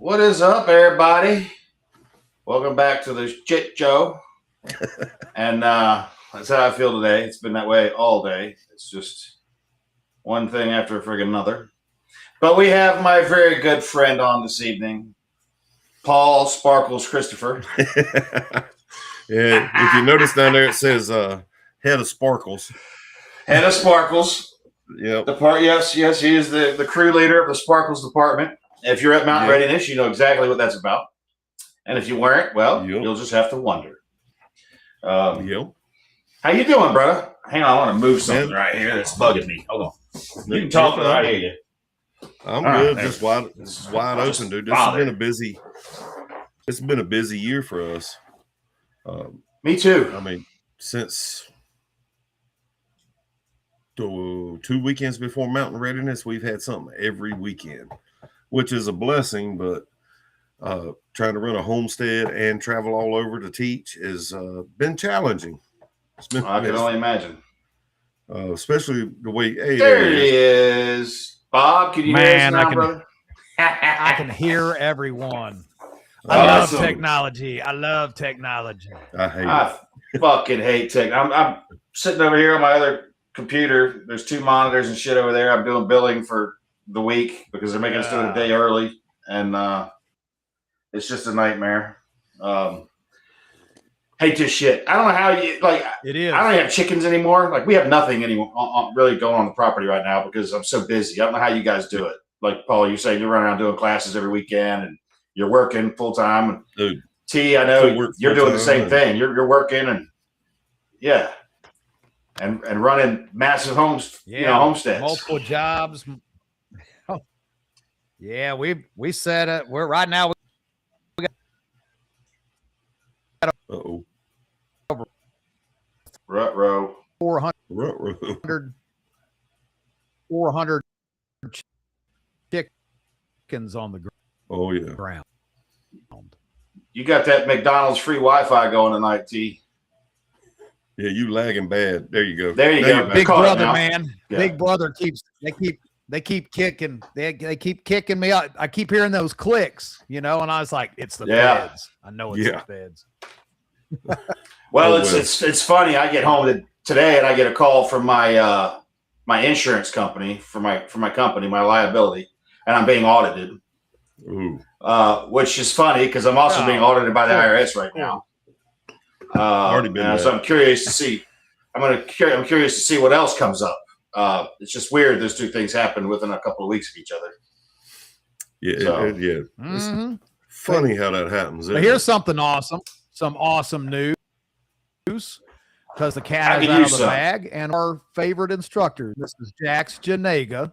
What is up, everybody? Welcome back to the shit show. And that's how I feel today. It's been that way all day. It's just one thing after friggin' another. But we have my very good friend on this evening, Paul Sparkles Christopher. Yeah, if you notice down there, it says head of Sparkles. Head of Sparkles. Yep. Yes, he is the crew leader of the Sparkles department. If you're at Mount Readiness, you know exactly what that's about. And if you weren't, well, you'll just have to wonder. How you doing, brother? Hang on, I want to move something right here that's bugging me. Hold on. You can talk, I hear you. I'm good. Just wide open, dude. This has been a busy. It's been a busy year for us. Me too. I mean, since 2 weekends before Mountain Readiness, we've had something every weekend, which is a blessing. But trying to run a homestead and travel all over to teach has been challenging. I can only imagine. Especially the way. Hey, there he is. Bob, can you hear us now, brother? I can hear everyone. I love technology. I fucking hate tech. I'm sitting over here on my other computer. There's 2 monitors and shit over there. I'm doing billing for the week because they're making us do it a day early, and it's just a nightmare. Hate this shit. I don't know how you like. It is. I don't have chickens anymore. Like we have nothing anymore really going on the property right now because I'm so busy. I don't know how you guys do it. Like Paul, you say you're running around doing classes every weekend and you're working full time. Dude, T, I know you're doing the same thing. You're working and and running massive homes, homesteads, multiple jobs. Yeah, we said it. We're right now. Uh-oh. Rut-row. 400 chickens on the ground. You got that McDonald's free Wi-Fi going tonight, T. Yeah, you lagging bad. There you go. There you go. Big brother, man. Yeah. Big brother they keep kicking. They keep kicking me out. I keep hearing those clicks, and I was like, it's the feds. I know it's the feds. Well, it's funny. I get home today and I get a call from my my insurance company for my company, my liability, and I'm being audited. Ooh. Which is funny because I'm also being audited by the IRS right now. So I'm curious to see. I'm curious to see what else comes up. It's just weird. Those 2 things happen within a couple of weeks of each other. Yeah, It's funny how that happens. But here's something awesome. Some awesome news because the cat is out of the bag, and our favorite instructor, this is Jax Janega.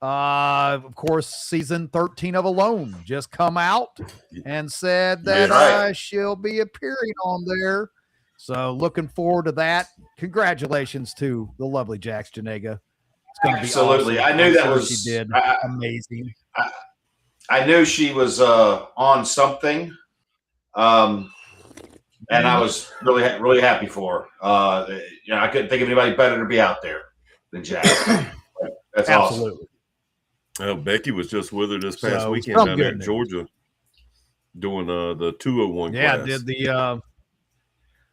Of course, season 13 of Alone just come out and said that she'll be appearing on there. So looking forward to that. Congratulations to the lovely Jax Janega. It's going to be absolutely. Awesome. I knew that was she did amazing. I knew she was on something. And I was really happy for her. I couldn't think of anybody better to be out there than Jack. That's absolutely. Awesome. Well, Becky was just with her this past weekend down there in Georgia, doing the 201 class. Yeah, did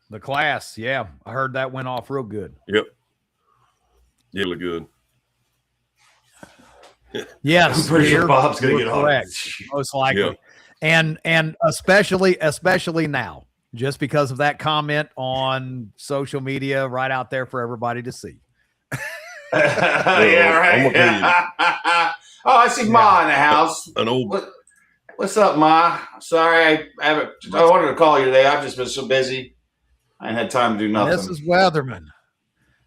the class. Yeah, I heard that went off real good. Yep. Yeah, look good. Yes, I'm pretty sure Bob's going to get correct, most likely, and especially now. Just because of that comment on social media right out there for everybody to see. Yeah, right. Oh, I see Ma in the house. What's up, Ma? Sorry, I wanted to call you today. I've just been so busy. I ain't had time to do nothing. Mrs. Weatherman.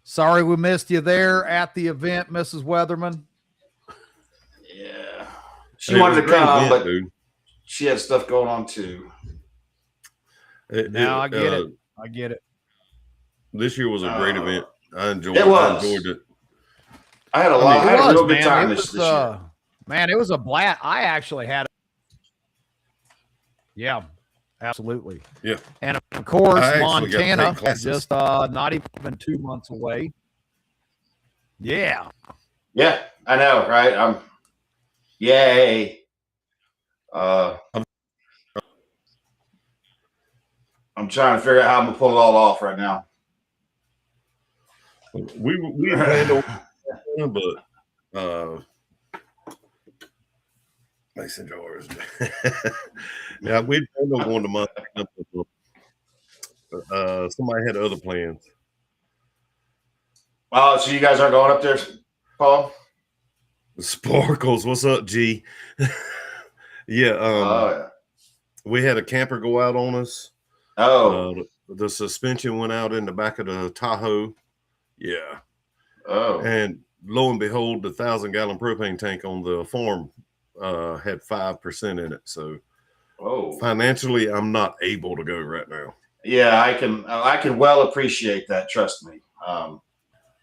Sorry we missed you there at the event, Mrs. Weatherman. Yeah. She wanted to come, but she had stuff going on too. I get it. This year was a great event. I enjoyed it. I had a real good time this year. Man, it was a blast. I actually had yeah, absolutely. Yeah. And of course, Montana just not even 2 months away. Yeah. Yeah, I know, right? Yay. I'm trying to figure out how I'm gonna pull it all off right now. We planned on, but mason jars. Yeah, we planned on going to month. Somebody had other plans. Oh, so you guys aren't going up there, Paul? Sparkles, what's up, G? Yeah, we had a camper go out on us. Oh, the suspension went out in the back of the Tahoe. Yeah. Oh, and lo and behold, the 1,000-gallon propane tank on the farm had 5% in it. So, financially, I'm not able to go right now. Yeah, I can well appreciate that. Trust me.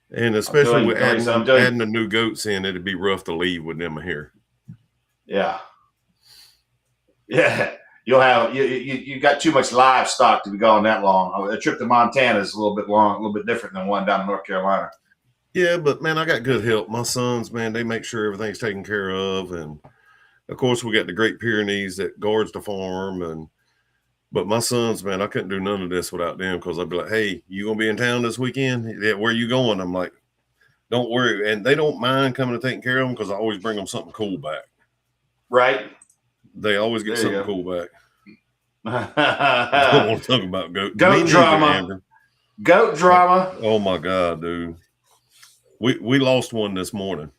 And especially with adding the new goats in, it'd be rough to leave with them here. Yeah. Yeah. You'll have you got too much livestock to be gone that long. A trip to Montana is a little bit long, a little bit different than one down in North Carolina. Yeah, but man, I got good help. My sons, man, they make sure everything's taken care of, and of course we got the Great Pyrenees that guards the farm. But my sons, man, I couldn't do none of this without them, because I'd be like, "Hey, you gonna be in town this weekend? Yeah, where you going?" I'm like, "Don't worry," and they don't mind coming to take care of them because I always bring them something cool back. Right. They always get something cool back. I don't want to talk about goat drama. Goat drama. Oh my God, dude. We lost one this morning.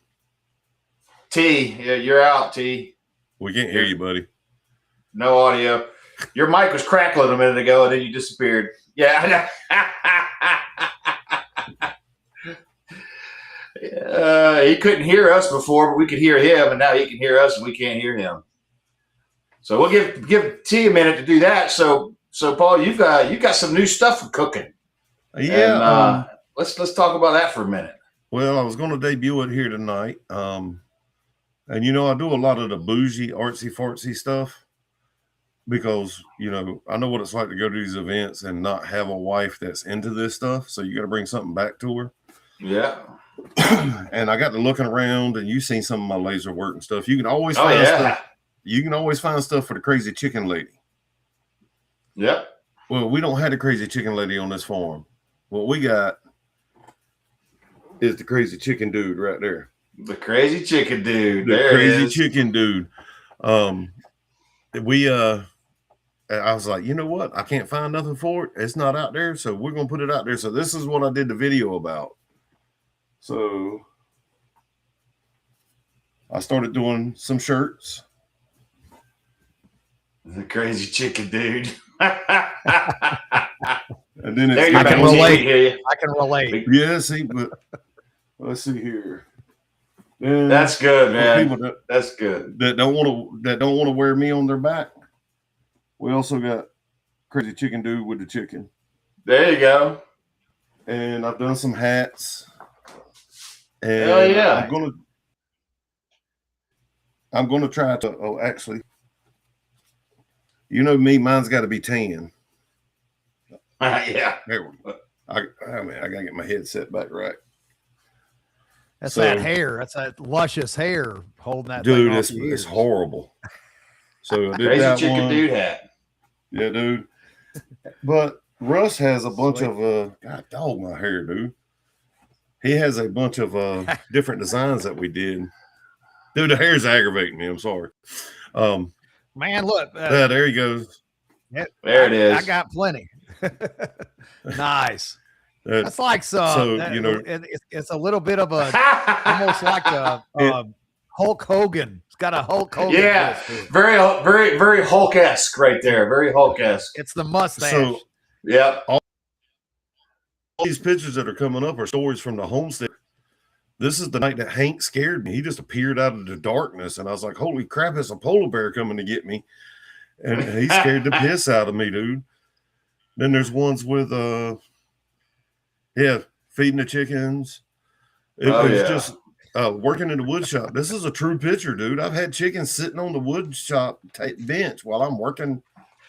T, yeah, you're out, T. We can't hear you, buddy. No audio. Your mic was crackling a minute ago, and then you disappeared. Yeah. He couldn't hear us before, but we could hear him, and now he can hear us, and we can't hear him. So we'll give T a minute to do that. So Paul, you've got some new stuff for cooking. Yeah. And, let's talk about that for a minute. Well, I was going to debut it here tonight. And I do a lot of the bougie, artsy fartsy stuff because, I know what it's like to go to these events and not have a wife that's into this stuff. So you got to bring something back to her. Yeah. And I got to looking around, and you've seen some of my laser work and stuff. You can always find stuff. You can always find stuff for the crazy chicken lady. Yep. Well, we don't have the crazy chicken lady on this farm. What we got is the crazy chicken dude right there. The crazy chicken dude. The there crazy it is. Chicken dude. I was like, you know what? I can't find nothing for it. It's not out there, so we're gonna put it out there. So this is what I did the video about. So I started doing some shirts. The crazy chicken dude. And then I can relate. I can relate. Yeah, see, but let's see here. And that's good, man. That's good. That don't want to wear me on their back. We also got crazy chicken dude with the chicken. There you go. And I've done some hats. And hell yeah. I'm gonna try to. Oh, actually, me, mine's got to be tan. Yeah. I gotta get my headset back right. That's that hair. That's that luscious hair holding that. Dude, it's horrible. So I did crazy that chicken one. Dude hat. Yeah, dude. But Russ has a bunch of God dog my hair, dude. He has a bunch of different designs that we did. Dude, the hair's aggravating me. I'm sorry. Man, look. There he goes. There it is. I got plenty. Nice. That's like it's a little bit of a almost like a Hulk Hogan. It's got a Hulk Hogan. Yeah, very, very, very Hulk-esque right there. Very Hulk-esque. It's the mustache. So, yep. All these pictures that are coming up are stories from the homestead. This is the night that Hank scared me. He just appeared out of the darkness, and I was like, "Holy crap! It's a polar bear coming to get me!" And he scared the piss out of me, dude. Then there's ones with feeding the chickens. It was just working in the wood shop. This is a true picture, dude. I've had chickens sitting on the wood shop bench while I'm working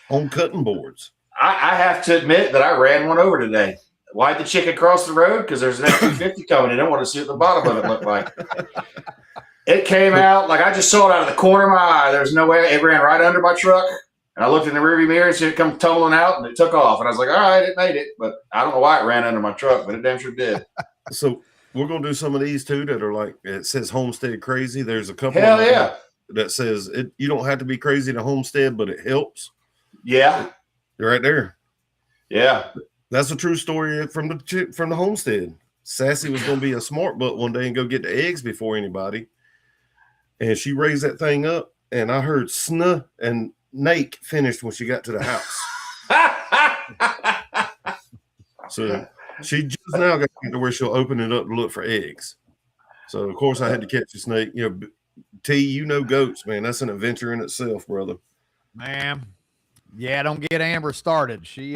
on cutting boards. I have to admit that I ran one over today. Why'd the chicken cross the road? Because there's an F-250 coming in. I want to see what the bottom of it looked like. It came out like I just saw it out of the corner of my eye. There's no way. It ran right under my truck. And I looked in the rearview mirror and see it come tumbling out, and it took off. And I was like, all right, it made it. But I don't know why it ran under my truck, but it damn sure did. So we're going to do some of these too that are like, it says homestead crazy. There's a couple Hell yeah. that says you don't have to be crazy to homestead, but it helps. Yeah. You're right there. Yeah. That's a true story from the homestead. Sassy was going to be a smart butt one day and go get the eggs before anybody. And she raised that thing up, and I heard snuh and Nate finished when she got to the house. So she just now got to where she'll open it up to look for eggs. So of course I had to catch a snake. You know, T, goats, man. That's an adventure in itself, brother. Man, yeah, don't get Amber started. She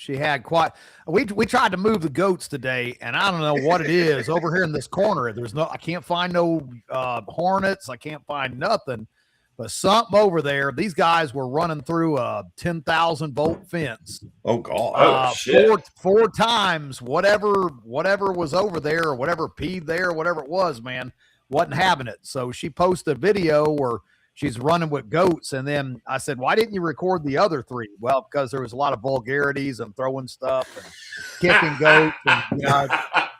had quite. We tried to move the goats today, and I don't know what it is over here in this corner. I can't find no hornets. I can't find nothing. But something over there, these guys were running through a 10,000 volt fence. Oh God! Shit. Four times, whatever was over there, or whatever peed there, whatever it was, man, wasn't having it. So she posted a video where she's running with goats, and then I said, "Why didn't you record the other three?" Well, because there was a lot of vulgarities and throwing stuff and kicking goats, and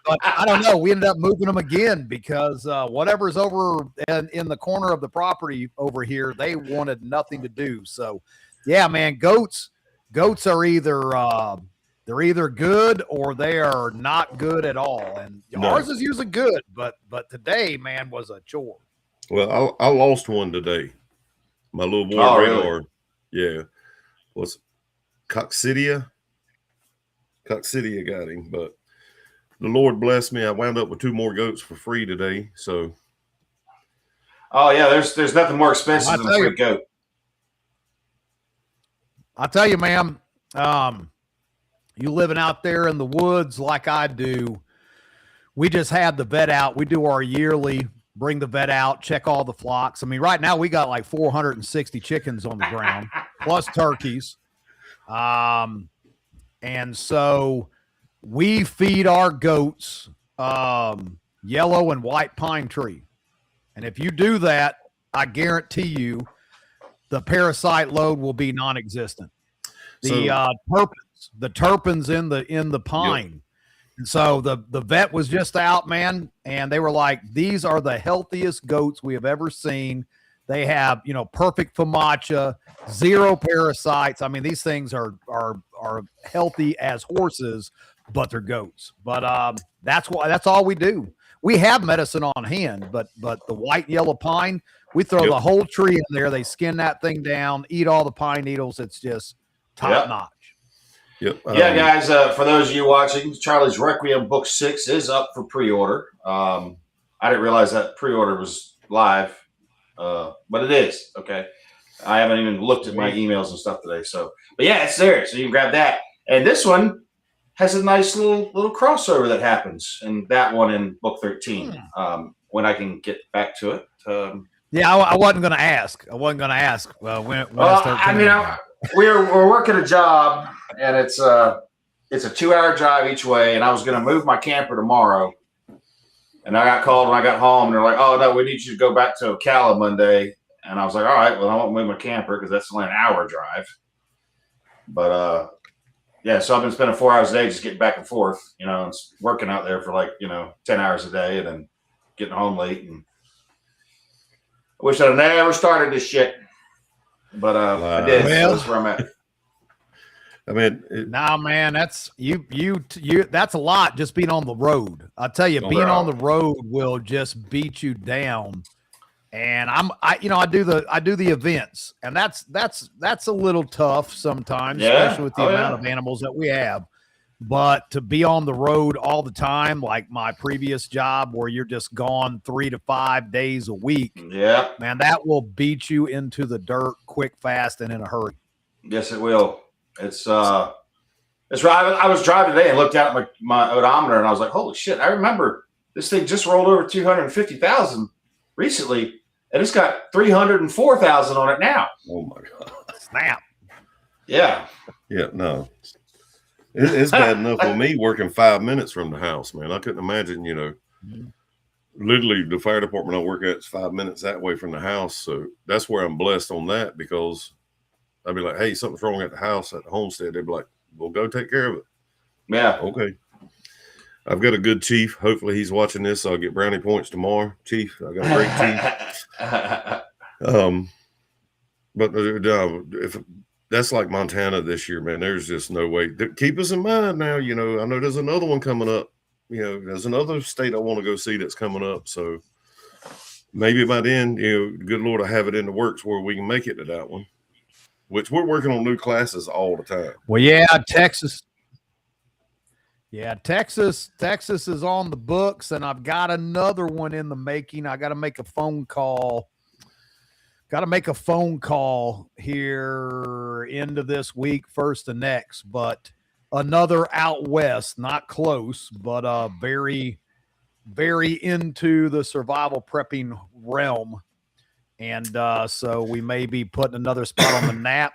but I don't know. We ended up moving them again because whatever's over in the corner of the property over here, they wanted nothing to do. So, yeah, man, goats are either they're either good or they are not good at all. And ours is usually good, but today, man, was a chore. Well, I lost one today. My little boy radar, yeah, was Coccidia. Coccidia got him, but the Lord blessed me. I wound up with 2 more goats for free today. So, oh yeah, there's nothing more expensive than a free goat. I tell you, ma'am, you living out there in the woods like I do, we just had the vet out. We do our yearly, bring the vet out, check all the flocks. I mean, right now we got like 460 chickens on the ground, plus turkeys. And so we feed our goats yellow and white pine tree. And if you do that, I guarantee you the parasite load will be non-existent. The terpenes in the pine. Yep. And so the vet was just out, man, and they were like, these are the healthiest goats we have ever seen. They have, perfect FOMACHA, 0 parasites. I mean, these things are healthy as horses, but they're goats. But that's all we do. We have medicine on hand, but the white and yellow pine, we throw the whole tree in there. They skin that thing down, eat all the pine needles. It's just top notch. Yep. Yeah, guys, for those of you watching, Charlie's Requiem Book 6 is up for pre-order. I didn't realize that pre-order was live, but it is. Okay. I haven't even looked at my emails and stuff today. But yeah, it's there. So you can grab that. And this one has a nice little crossover that happens, and that one in Book 13, when I can get back to it. Yeah, I wasn't going to ask. When we're working a job, and it's a 2-hour drive each way, and I was going to move my camper tomorrow, and I got called when I got home, and they're like, "Oh no, we need you to go back to Ocala Monday," and I was like, "All right, well I won't move my camper because that's only an hour drive." But yeah, so I've been spending 4 hours a day just getting back and forth, and working out there for 10 hours a day, and then getting home late. And I wish I'd never started this shit. But I did. Well, so that's where I'm at. I mean, man, that's you. That's a lot. Just being on the road. I'll tell you, being on the road will just beat you down. And I do the events, and that's a little tough sometimes, especially with the amount of animals that we have. But to be on the road all the time, like my previous job, where you're just gone 3 to 5 days a week, man, that will beat you into the dirt quick, fast, and in a hurry. Yes, it will. It's right. I was driving today and looked out at my odometer, and I was like, "Holy shit!" I remember this thing just rolled over 250,000 recently, and it's got 304,000 on it now. Oh my god! Snap. Yeah. Yeah. No. It's bad enough with me working 5 minutes from the house, man. I couldn't imagine, literally the fire department I work at is 5 minutes that way from the house. So that's where I'm blessed on that, because I'd be like, hey, something's wrong at the house, at the homestead. They'd be like, well, go take care of it. Yeah. Okay. I've got a good chief. Hopefully he's watching this. I'll get brownie points tomorrow. Chief, I got a great chief. But if that's like Montana this year, man, there's just no way. Keep us in mind now. You know, I know there's another one coming up. You know, there's another state I want to go see that's coming up. So maybe by then, you know, good Lord, I have it in the works where we can make it to that one, which we're working on new classes all the time. Well, yeah, Texas. Yeah, Texas is on the books, and I've got another one in the making. I got to make a phone call. Got to make a phone call here into this week, first to next, but another out west, not close, but very, very into the survival prepping realm. And so we may be putting another spot on the map.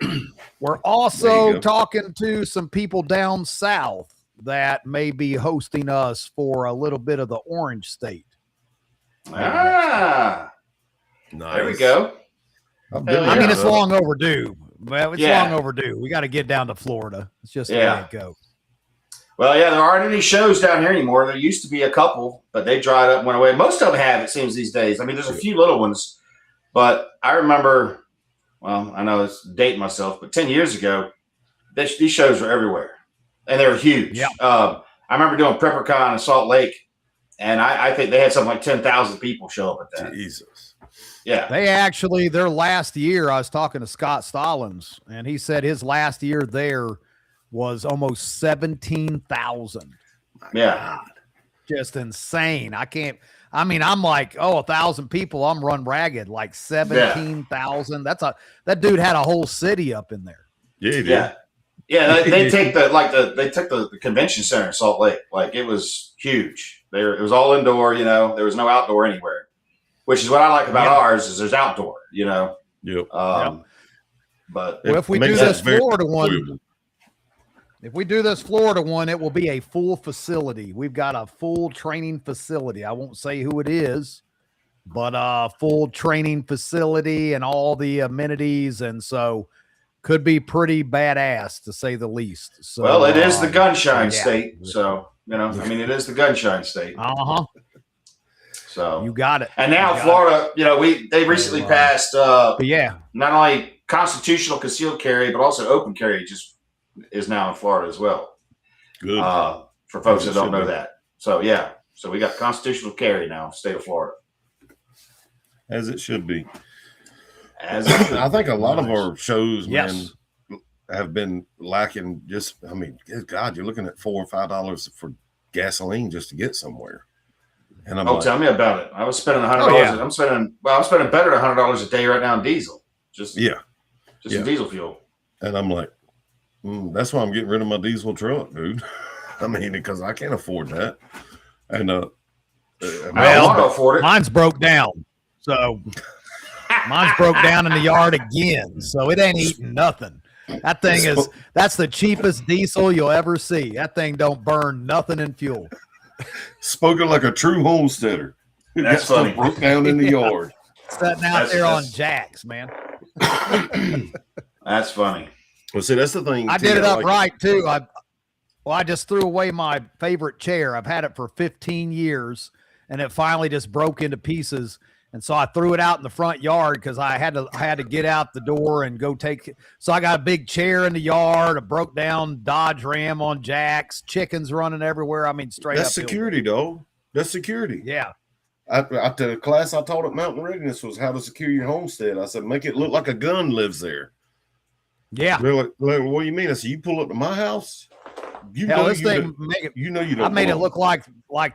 We're also talking to some people down south that may be hosting us for a little bit of the Orange State. Ah, Nice. there we go. I mean, it's long overdue. Well, it's long overdue. We got to get down to Florida. It's just the way it goes. Well, yeah, there aren't any shows down here anymore. There used to be a couple, but they dried up and went away. Most of them have, it seems, these days. I mean, there's a few little ones, but I remember, well, I know it's dating myself, but 10 years ago, these shows were everywhere, and they were huge. Yeah. I remember doing PrepperCon in Salt Lake, and I think they had something like 10,000 people show up at that. Jesus. Yeah. They actually, their last year, I was talking to Scott Stallings, and he said his last year there was almost 17,000. Yeah. God, just insane. I'm like, 1,000 people, I'm run ragged. Like 17,000. That dude had a whole city up in there. Yeah, he did. Yeah. Yeah, they took the convention center in Salt Lake. Like, it was huge. It was all indoor, you know, there was no outdoor anywhere. Which is what I like about ours, is there's outdoor, you know. Yep. But if we do this Florida one, it will be a full facility. We've got a full training facility. I won't say who it is, but a full training facility and all the amenities, and so could be pretty badass to say the least. So, well, it is the gunshine state, so you know, I mean, it is the gunshine state. So you got it. And now Florida, you know, they recently passed not only constitutional concealed carry, but also open carry is now in Florida as well. Good. For folks that don't know that. So so we got constitutional carry now, state of Florida. As it should be. I think a lot of our shows, man, have been lacking. I mean, good God, you're looking at $4 or $5 for gasoline just to get somewhere. And tell me about it. I was spending $100. I'm spending better than $100 a day right now in diesel. Just in diesel fuel. And I'm like, that's why I'm getting rid of my diesel truck, dude. I mean, because I can't afford that. And I don't want to afford it. Mine's broke down. So mine's broke down in the yard again. So it ain't eating nothing. That thing that's the cheapest diesel you'll ever see. That thing don't burn nothing in fuel. Spoken like a true homesteader. That's funny. Broke down in the yard. Sitting out there on jacks, man. That's funny. Well, see, that's the thing. I did it upright too. I just threw away my favorite chair. I've had it for 15 years, and it finally just broke into pieces. And so I threw it out in the front yard because I had to get out the door and go take it. So I got a big chair in the yard, a broke down Dodge Ram on jacks, chickens running everywhere. I mean, straight up. That's security, though. That's security. Yeah. The class I taught at Mountain Readiness was how to secure your homestead. I said, make it look like a gun lives there. Yeah. They're like, what do you mean? I said, you pull up to my house? You Hell, know this you thing don't. I made it look like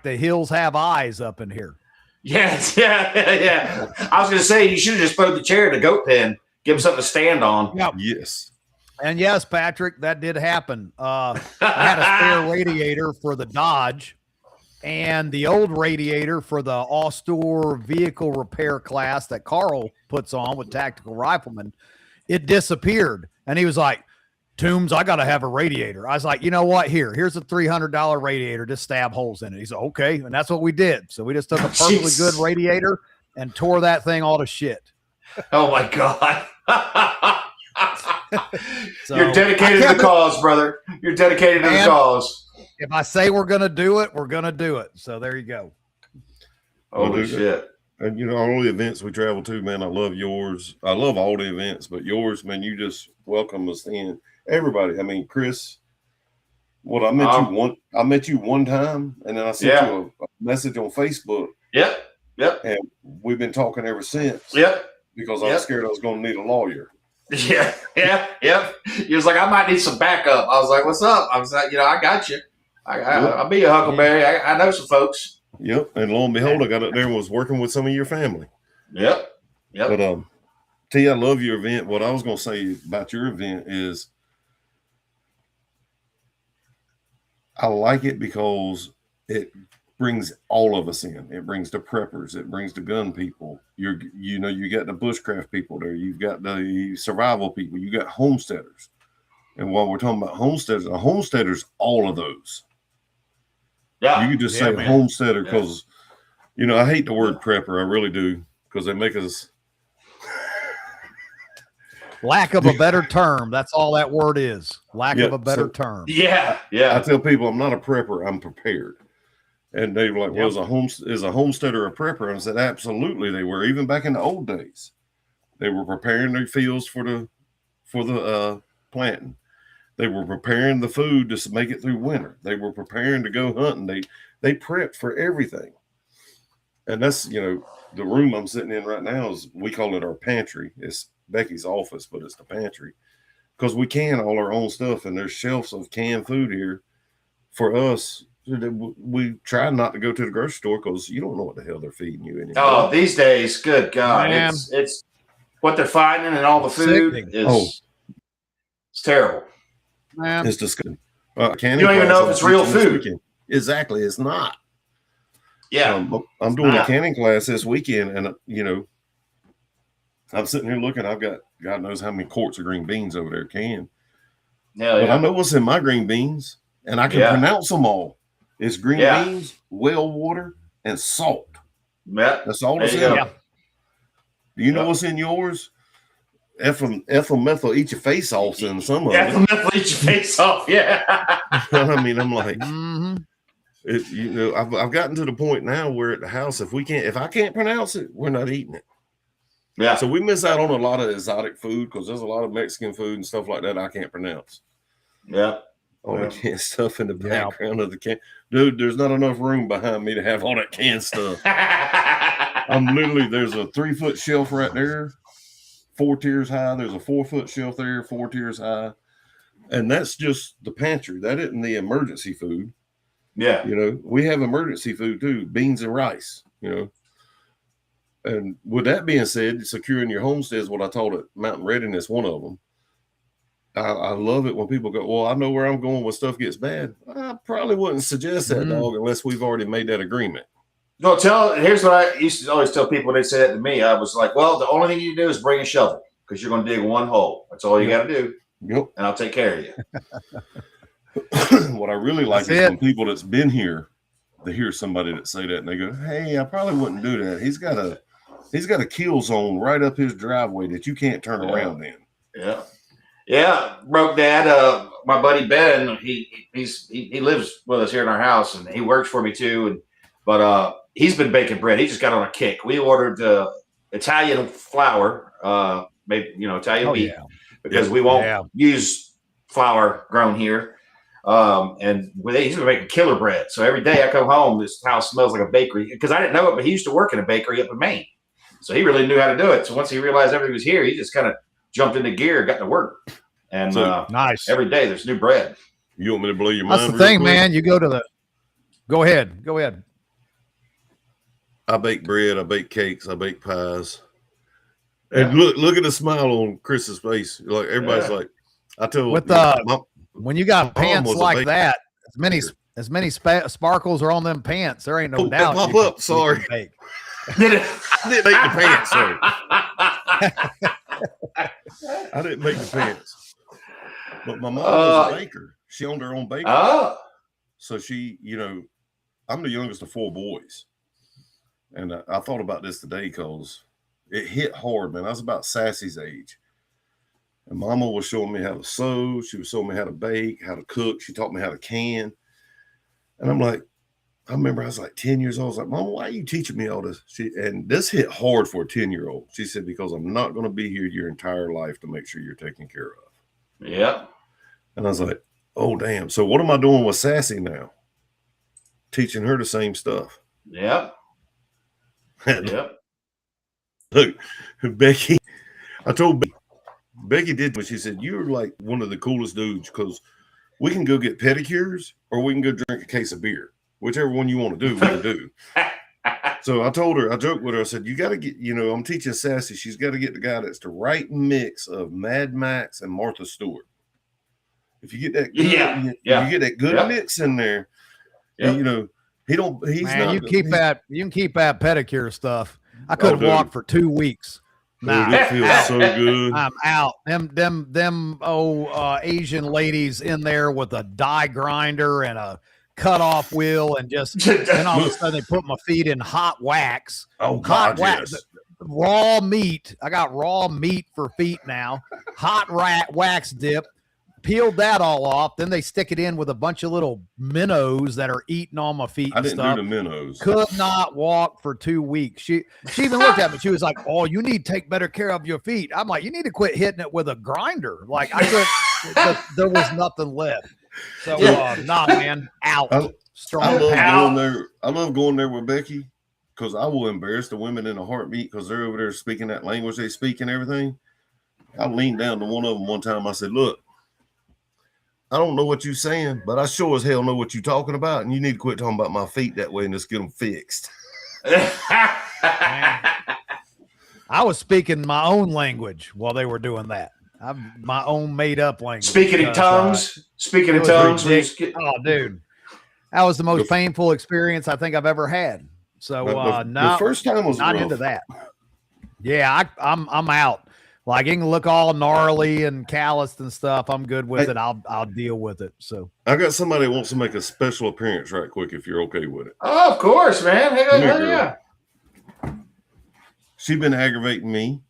the hills have eyes up in here. Yes, yeah. I was going to say, you should have just put the chair in a goat pen, give him something to stand on. Yep. Yes. And yes, Patrick, that did happen. I had a spare radiator for the Dodge, and the old radiator for the all-store vehicle repair class that Carl puts on with Tactical Rifleman, it disappeared. And he was like, Toombs, I got to have a radiator. I was like, you know what? Here's a $300 radiator. Just stab holes in it. He said, okay. And that's what we did. So we just took a perfectly good radiator and tore that thing all to shit. Oh my God. So You're dedicated to the cause, brother. You're dedicated to the cause. If I say we're going to do it, we're going to do it. So there you go. Holy shit. And you know, all the events we travel to, man, I love yours. I love all the events, but yours, man, you just welcome us in. Everybody. I mean, Chris, I met you one time, and then I sent you a message on Facebook. Yep. And we've been talking ever since. Yep. Because I was scared I was going to need a lawyer. Yeah. He was like, I might need some backup. I was like, what's up? I was like, I got you. I'll be a Huckleberry. I know some folks. Yep. And lo and behold, I got up there and was working with some of your family. Yep. But T, I love your event. What I was going to say about your event is I like it because it brings all of us in. It brings the preppers. It brings the gun people. You got the bushcraft people there. You've got the survival people. You got homesteaders. And while we're talking about homesteaders, a homesteader's all of those. Yeah. You could just say homesteader because, I hate the word prepper. I really do, because they make us. Lack of a better term. That's all that word is. Lack of a better term. Yeah. I tell people I'm not a prepper. I'm prepared. And they were like, well, is a homesteader a prepper? And I said, absolutely they were. Even back in the old days, they were preparing their fields for the planting. They were preparing the food to make it through winter. They were preparing to go hunting. They prepped for everything. And that's, the room I'm sitting in right now we call it our pantry. It's Becky's office, but it's the pantry because we can all our own stuff. And there's shelves of canned food here for us. We try not to go to the grocery store because you don't know what the hell they're feeding you anymore. Oh, these days, good God. It's what they're finding and all the food is it's terrible. Man. It's disgusting. You don't even know if it's real food. Exactly. It's not. Yeah. I'm doing a canning class this weekend, and, I'm sitting here looking. I've got God knows how many quarts of green beans over there canned. But I know what's in my green beans, and I can pronounce them all. It's green beans, well water, and salt. Yeah. That's all that's in it. Do you know what's in yours? Ethyl methyl eat your face off in some of it. Ethyl methyl eat your face off, yeah. I mean, I'm like, I've gotten to the point now where at the house, if I can't pronounce it, we're not eating it. Yeah. So we miss out on a lot of exotic food because there's a lot of Mexican food and stuff like that I can't pronounce. Yeah. All the canned stuff in the background of the can. Dude, there's not enough room behind me to have all that canned stuff. There's a 3-foot shelf right there, 4 tiers high. There's a 4-foot shelf there, 4 tiers high. And that's just the pantry. That isn't the emergency food. Yeah. We have emergency food too, beans and rice, And with that being said, securing your homestead is what I taught at Mountain Readiness, one of them. I love it when people go, well, I know where I'm going when stuff gets bad. I probably wouldn't suggest that, dog, unless we've already made that agreement. No, here's what I used to always tell people when they say that to me. I was like, well, the only thing you do is bring a shovel because you're going to dig one hole. That's all you got to do. Yep. And I'll take care of you. What I really like is when people that's been here, they hear somebody that say that and they go, hey, I probably wouldn't do that. He's got a kill zone right up his driveway that you can't turn around in. Yeah. Yeah. Broke Dad, my buddy Ben, he lives with us here in our house and he works for me too. But he's been baking bread. He just got on a kick. We ordered Italian flour, Italian wheat, because we won't use flour grown here. And he's been making killer bread. So every day I come home, this house smells like a bakery because I didn't know it, but he used to work in a bakery up in Maine. So he really knew how to do it. So once he realized everything was here, he just kind of jumped into gear, got to work. And nice. Every day there's new bread. You want me to blow your mind? That's the thing, man. You go ahead. I bake bread, I bake cakes, I bake pies. And look at the smile on Chris's face. Like everybody's like, I tell when you got pants like that, as many sparkles are on them pants, there ain't no doubt. Pop up, sorry. I didn't make the pants, sorry. I didn't make the pants. But my mom was a baker. She owned her own bakery. Oh. So she, I'm the youngest of 4 boys. And I thought about this today because it hit hard, man. I was about Sassy's age. And Mama was showing me how to sew. She was showing me how to bake, how to cook. She taught me how to can. And I'm like, I remember I was like 10 years old. I was like, Mama, why are you teaching me all this? And this hit hard for a 10-year-old. She said, because I'm not going to be here your entire life to make sure you're taken care of. Yeah. And I was like, oh, damn. So what am I doing with Sassy now? Teaching her the same stuff. Yep. Yep. Look, Becky, I told Becky did what she said. You're like one of the coolest dudes because we can go get pedicures or we can go drink a case of beer. Whichever one you want to do, we can do. So I told her, I joked with her, I said, you got to get, I'm teaching Sassy. She's got to get the guy that's the right mix of Mad Max and Martha Stewart. If you get that good, you get that good mix in there, and, he's not. You can keep that pedicure stuff. I couldn't walk for 2 weeks. Nah, it feels so good. I'm out. Them Asian ladies in there with a die grinder and a cutoff wheel and then all of a sudden they put my feet in hot wax. Oh, hot God, wax. yes. Raw meat. I got raw meat for feet now. Hot wax dip. Peeled that all off. Then they stick it in with a bunch of little minnows that are eating on my feet. I didn't do the minnows. Could not walk for 2 weeks. She even looked at me. She was like, "Oh, you need to take better care of your feet." I'm like, "You need to quit hitting it with a grinder." Like I could. There was nothing left. So nah, man, out. I love going there with Becky because I will embarrass the women in a heartbeat because they're over there speaking that language they speak and everything. I leaned down to one of them one time. I said, "Look, I don't know what you're saying, but I sure as hell know what you're talking about, and you need to quit talking about my feet that way and just get them fixed." I was speaking my own language while they were doing that. My own made up language. Speaking in tongues. Oh, dude, that was the most painful experience I think I've ever had. So the first time was not rough. into that. Yeah, I'm out. Like it can look all gnarly and calloused and stuff. I'm good with it. I'll deal with it. So I got somebody who wants to make a special appearance right quick if you're okay with it. Oh, of course, man. Hell yeah. She's been aggravating me.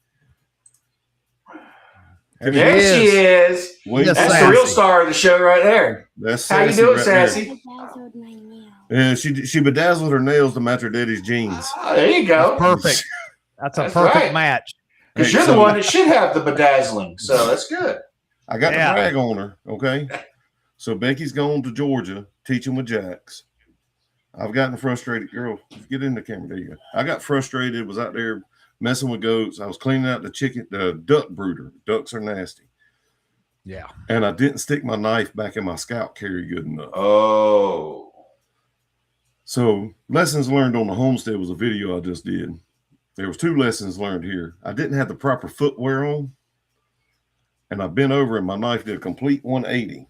There she is. That's the real star of the show right there. That's how you doing, Sassy? Yeah, she bedazzled her nails to match her daddy's jeans. Oh, there you go. That's perfect. That's a perfect match. Because you're the one that should have the bedazzling, so that's good. I got to brag on her, okay? So Becky's gone to Georgia teaching with Jax. I've gotten frustrated. Girl, get in the camera. There you go. I got frustrated, was out there messing with goats. I was cleaning out the duck brooder. Ducks are nasty. Yeah. And I didn't stick my knife back in my scout carry good enough. Oh. So lessons learned on the homestead was a video I just did. There was 2 lessons learned here. I didn't have the proper footwear on, and I bent over and my knife did a complete 180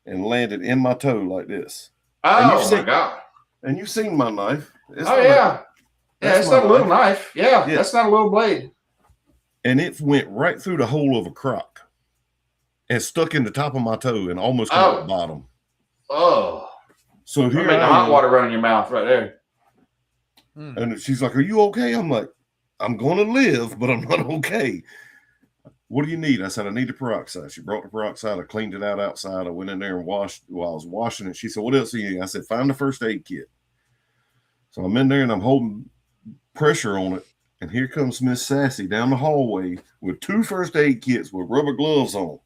and landed in my toe like this. Oh, my God. And you've seen my knife. It's not a little knife. Yeah, that's not a little blade. And it went right through the hole of a crock and stuck in the top of my toe and almost came out the bottom. Oh. So here the hot water run in your mouth right there. And she's like, "Are you okay?" I'm like, "I'm going to live, but I'm not okay." "What do you need?" I said, "I need the peroxide." She brought the peroxide. I cleaned it out outside. I went in there and washed. While I was washing it, she said, "What else do you need?" I said, "Find the first aid kit." So I'm in there and I'm holding pressure on it. And here comes Miss Sassy down the hallway with 2 first aid kits with rubber gloves on.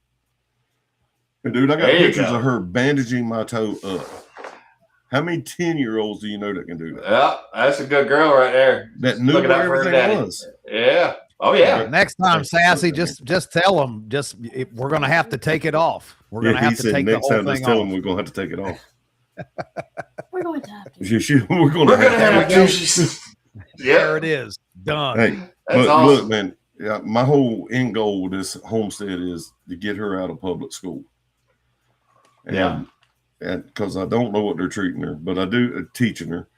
And dude, I got pictures of her bandaging my toe up. How many 10-year-olds do you know that can do that? Yeah, that's a good girl right there. That knew where everything was. Yeah. Oh, yeah. Next time, Sassy, just tell them, we're going to have to take it off. We're going to have to take the whole thing off. Next time, just tell them we're going to have to take it off. We're going to have to. We're going to have to. There it is. Done. Hey, look, man, my whole end goal with this homestead is to get her out of public school. And because I don't know what they're treating her, but I do teaching her.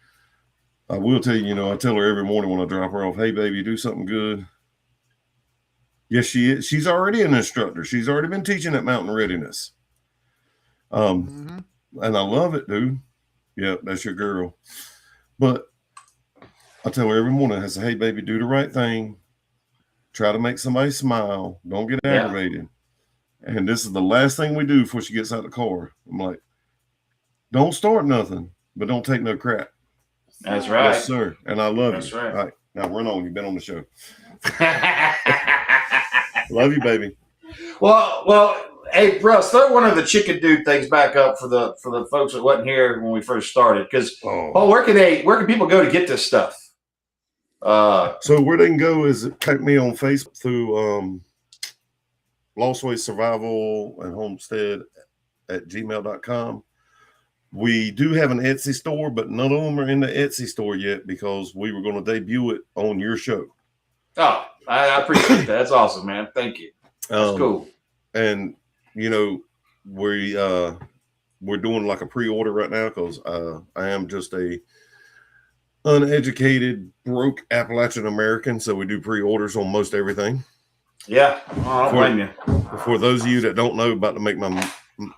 I will tell you, I tell her every morning when I drop her off, "Hey, baby, do something good." Yes, she is. She's already an instructor. She's already been teaching at Mountain Readiness. And I love it, dude. Yeah, that's your girl. But I tell her every morning, I say, hey, baby, do the right thing. Try to make somebody smile. Don't get aggravated. And this is the last thing we do before she gets out of the car. I'm like, don't start nothing, but don't take no crap. That's right. Yes, sir. And I love you. That's right. All right. Now run on. You've been on the show. Love you, baby. Well, hey, Russ, throw one of the chicken dude things back up for the folks that wasn't here when we first started. Because where can people go to get this stuff? So where they can go is check me on Facebook through Lostways Survival and Homestead at gmail.com. We do have an Etsy store, but none of them are in the Etsy store yet because we were going to debut it on your show. Oh, I appreciate that. That's awesome, man. Thank you. That's cool. And we're doing like a pre-order right now because I am just a uneducated, broke Appalachian American, so we do pre-orders on most everything. Yeah, I don't blame you. For those of you that don't know, about to make my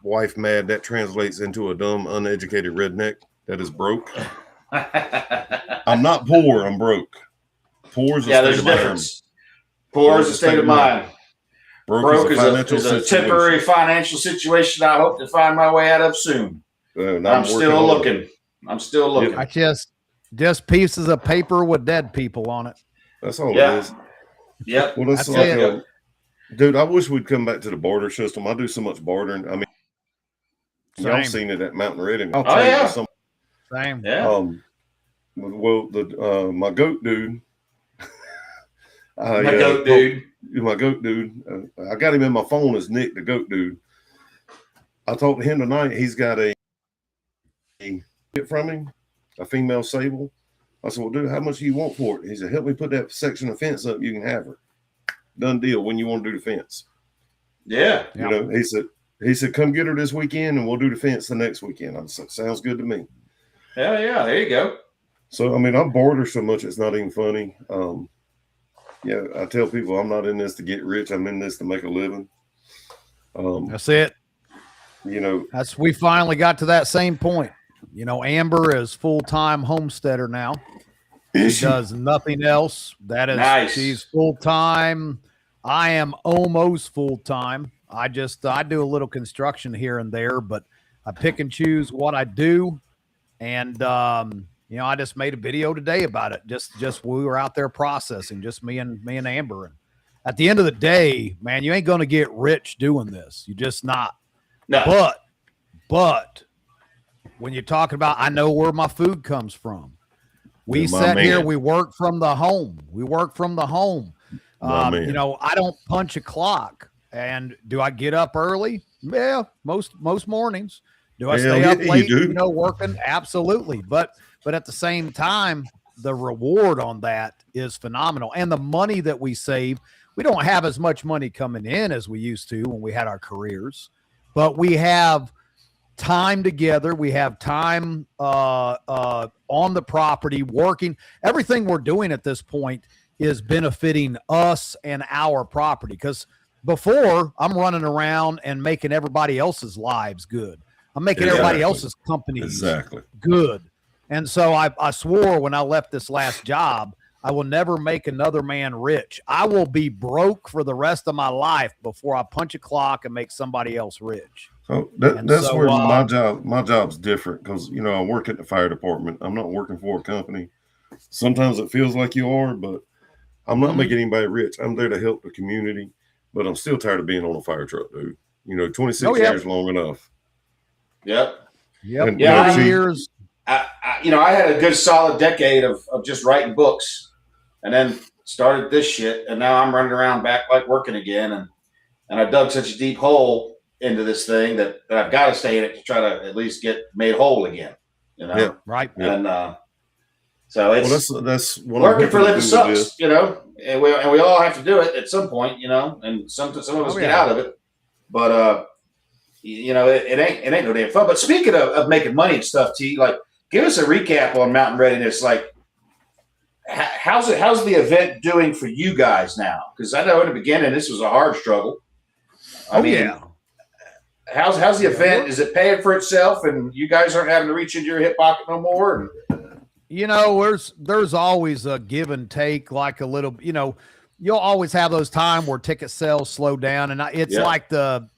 wife mad, that translates into a dumb, uneducated redneck that is broke. I'm not poor, I'm broke. Poor is a state of mind. Poor is a state of mind. Broke is a temporary financial situation I hope to find my way out of soon. I'm still looking. I just pieces of paper with dead people on it. That's all it is. Yep. Well, that's like dude, I wish we'd come back to the barter system. I do so much bartering. I mean, y'all seen it at Mountain Reading. Oh, yeah. Same. Yeah. Well, my goat dude. My goat dude. I got him in my phone as Nick, the goat dude. I talked to him tonight. He's got a from him, a female sable. I said, well, dude, how much do you want for it? He said, help me put that section of fence up. You can have her. Done deal. When you want to do the fence. Yeah. You know, he said, come get her this weekend and we'll do the fence the next weekend. I said, sounds good to me. Hell yeah. There you go. So, I mean, I barter so much, it's not even funny. Yeah, I tell people I'm not in this to get rich. I'm in this to make a living. That's it. You know, we finally got to that same point. You know, Amber is full-time homesteader now. She does nothing else. That is nice. She's full-time. I am almost full-time. I do a little construction here and there, but I pick and choose what I do. And you know, I just made a video today about it. Just we were out there processing, just me and Amber. And at the end of the day, man, you ain't going to get rich doing this. You just not. No. But when you're talking about, I know where my food comes from. We sit here, we work from the home. You know, I don't punch a clock. And do I get up early? Yeah, most mornings. Do I stay up late, you know, working? Absolutely. But at the same time, the reward on that is phenomenal. And the money that we save, we don't have as much money coming in as we used to when we had our careers, but we have time together. We have time on the property working. Everything we're doing at this point is benefiting us and our property. Because before, I'm running around and making everybody else's lives good. I'm making everybody else's companies good. And so I swore when I left this last job, I will never make another man rich. I will be broke for the rest of my life before I punch a clock and make somebody else rich. So that's where my job's different, because, you know, I work at the fire department. I'm not working for a company. Sometimes it feels like you are, but I'm not making anybody rich. I'm there to help the community, but I'm still tired of being on a fire truck, dude. You know, 26 years long enough. Yep. And, yeah, years. I had a good solid decade of just writing books, and then started this shit, and now I'm running around back like working again, and I dug such a deep hole into this thing that I've got to stay in it to try to at least get made whole again. You know, And so it's that's what working for a living sucks, you know, and we all have to do it at some point, you know, and some of us get out of it, but you know, it ain't no damn fun. But speaking of making money and stuff, T, like, give us a recap on Mountain Readiness. Like, how's the event doing for you guys now? Because I know in the beginning this was a hard struggle. I mean, how's the event? Is it paying for itself, and you guys aren't having to reach into your hip pocket no more? You know, there's always a give and take, like a little. You know, you'll always have those times where ticket sales slow down, and it's like the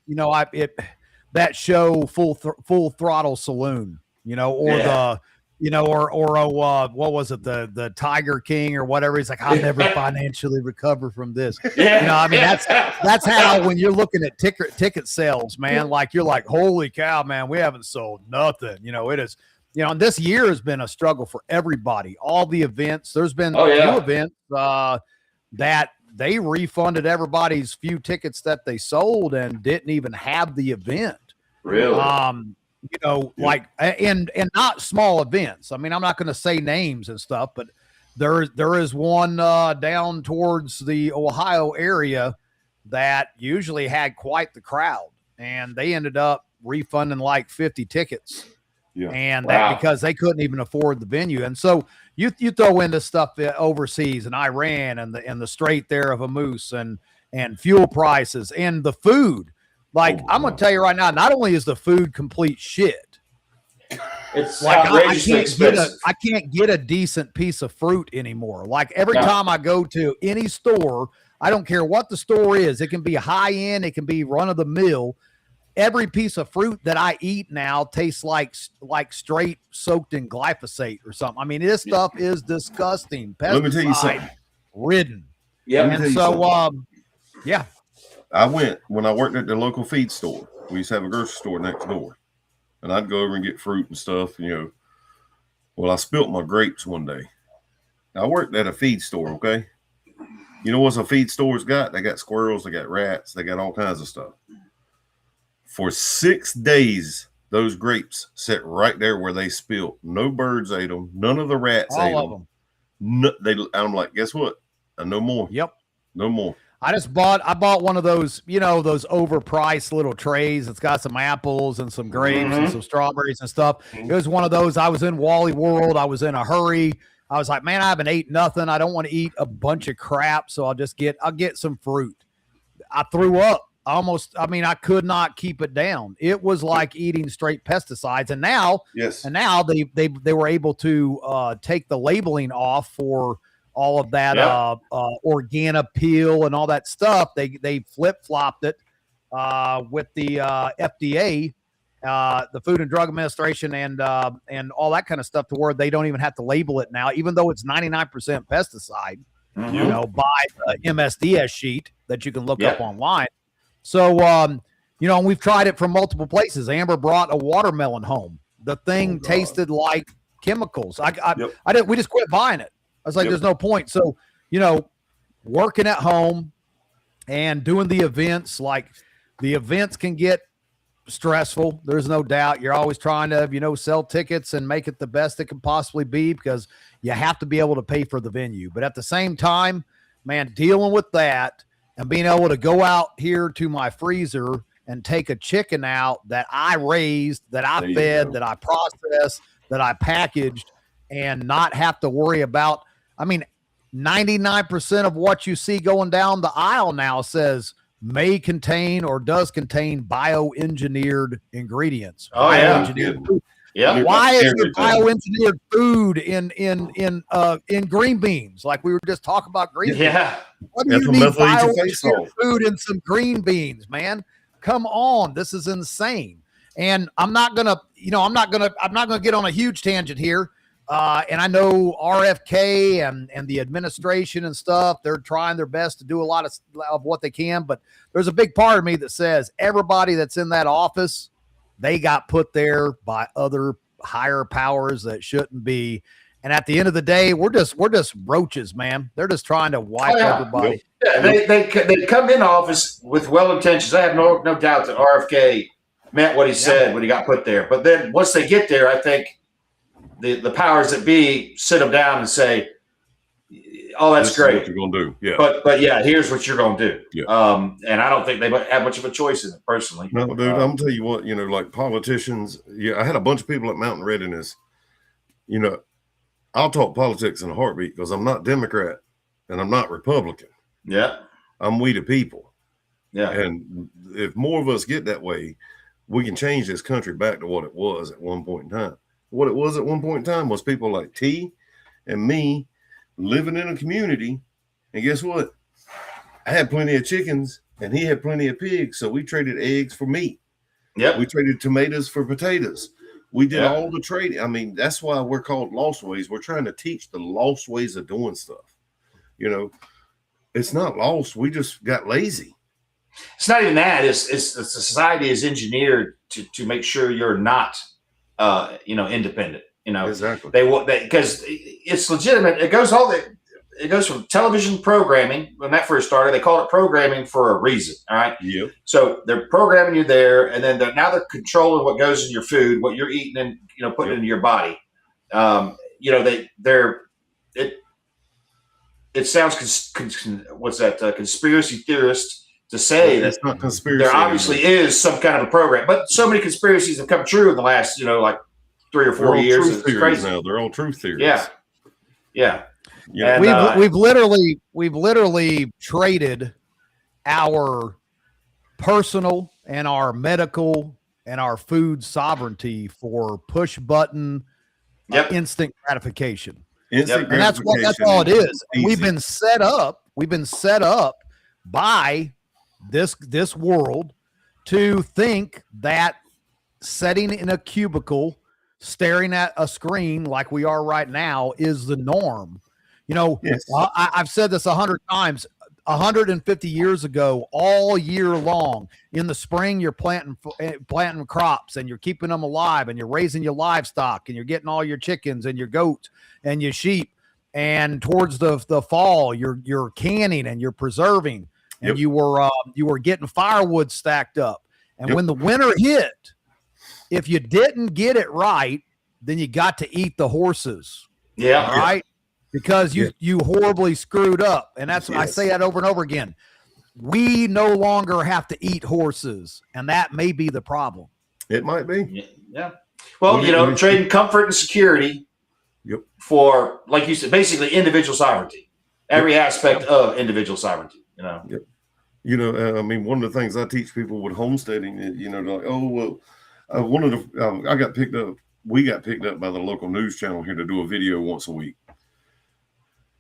that show Full Throttle Saloon, you know, or the. You know, or what was it, the Tiger King or whatever? He's like, I'll never financially recover from this. Yeah. You know, I mean, that's how when you're looking at ticket sales, man, like you're like, holy cow, man, we haven't sold nothing. You know, it is, you know, and this year has been a struggle for everybody. All the events, there's been a few events that they refunded everybody's few tickets that they sold and didn't even have the event. Really? You know, like, and not small events. I mean, I'm not going to say names and stuff, but there is one down towards the Ohio area that usually had quite the crowd, and they ended up refunding like 50 tickets. Yeah. And that because they couldn't even afford the venue. And so you throw into stuff overseas and Iran and the Strait there of Moose and fuel prices and the food. Like, I'm going to tell you right now, not only is the food complete shit, it's like outrageously expensive. I can't get a decent piece of fruit anymore. Like, every time I go to any store, I don't care what the store is. It can be high end. It can be run of the mill. Every piece of fruit that I eat now tastes like straight soaked in glyphosate or something. I mean, this stuff is disgusting. Let me tell you something. Ridden. Yeah. And so, yeah. I went when I worked at the local feed store. We used to have a grocery store next door, and I'd go over and get fruit and stuff. You know, well, I spilt my grapes one day. I worked at a feed store. Okay, you know what's a feed store's got? They got squirrels, they got rats, they got all kinds of stuff. For 6 days, those grapes sat right there where they spilt. No birds ate them. None of the rats ate them. No, I'm like, guess what? No more. Yep. No more. I bought one of those, you know, those overpriced little trays. It's got some apples and some grapes and some strawberries and stuff. It was one of those. I was in Wally World. I was in a hurry. I was like, man, I haven't ate nothing. I don't want to eat a bunch of crap. So I'll get some fruit. I threw up. I could not keep it down. It was like eating straight pesticides. And now, they were able to take the labeling off for all of that Organa peel and all that stuff. They flip-flopped it with the FDA, the Food and Drug Administration, and all that kind of stuff, to where they don't even have to label it now, even though it's 99% pesticide. You know, by the MSDS sheet that you can look up online. So, you know, and we've tried it from multiple places. Amber brought a watermelon home. The thing tasted like chemicals. We just quit buying it. I was like, there's no point. So, you know, working at home and doing the events, like the events can get stressful. There's no doubt. You're always trying to, you know, sell tickets and make it the best it can possibly be, because you have to be able to pay for the venue. But at the same time, man, dealing with that and being able to go out here to my freezer and take a chicken out that I raised, that I fed, that I processed, that I packaged, and not have to worry about, 99% of what you see going down the aisle now says may contain or does contain bioengineered ingredients. Bioengineered food. Yeah. Why is there bioengineered food in green beans? Like we were just talking about green beans. Yeah. What do you need bioengineered food in some green beans, man? Come on. This is insane. And I'm not gonna get on a huge tangent here. And I know RFK and the administration and stuff, they're trying their best to do a lot of what they can, but there's a big part of me that says everybody that's in that office, they got put there by other higher powers that shouldn't be. And at the end of the day, we're just roaches, man. They're just trying to wipe everybody. Yeah, they come in office with well intentions. I have no doubt that RFK meant what he said when he got put there. But then once they get there, I think the powers that be sit them down and say, "Oh, that's great. What you're gonna do, yeah. But yeah, here's what you're gonna do." Yeah. And I don't think they have much of a choice in it, personally. No, dude, I'm gonna tell you what. You know, like politicians. Yeah, I had a bunch of people at Mountain Readiness. You know, I'll talk politics in a heartbeat because I'm not Democrat and I'm not Republican. Yeah. I'm we the people. Yeah. And if more of us get that way, we can change this country back to what it was at one point in time. What it was at one point in time was people like T and me living in a community. And guess what? I had plenty of chickens and he had plenty of pigs. So we traded eggs for meat. Yep. We traded tomatoes for potatoes. We did all the trading. I mean, that's why we're called Lostways. We're trying to teach the lost ways of doing stuff. You know, it's not lost. We just got lazy. It's not even that. It's the society is engineered to make sure you're not, independent. Exactly. They want that because it's legitimate. It goes from television programming. When that first started, they called it programming for a reason. All right. Yep. So they're programming you there, and then now they're controlling what goes in your food, what you're eating, and putting into your body. It sounds conspiracy theorist to say that it's not conspiracy. There obviously is some kind of a program, but so many conspiracies have come true in the last 3 or 4 years. It's crazy now. They're all truth theories. Yeah. Yeah. And we've literally traded our personal and our medical and our food sovereignty for push button instant gratification. And that's all it is. We've been set up by this world to think that sitting in a cubicle staring at a screen like we are right now is the norm. Yes. I've said this 100 times. 150 years ago, all year long, in the spring, you're planting crops and you're keeping them alive and you're raising your livestock and you're getting all your chickens and your goats and your sheep. And towards the fall, you're canning and you're preserving, and you were getting firewood stacked up. And when the winter hit, if you didn't get it right, then you got to eat the horses. Yeah. All right. Because you horribly screwed up. And that's I say that over and over again. We no longer have to eat horses, and that may be the problem. It might be. Yeah. Well, trading comfort and security for, like you said, basically individual sovereignty. Every aspect of individual sovereignty, Yep. I mean, one of the things I teach people with homesteading is, like, we got picked up by the local news channel here to do a video once a week.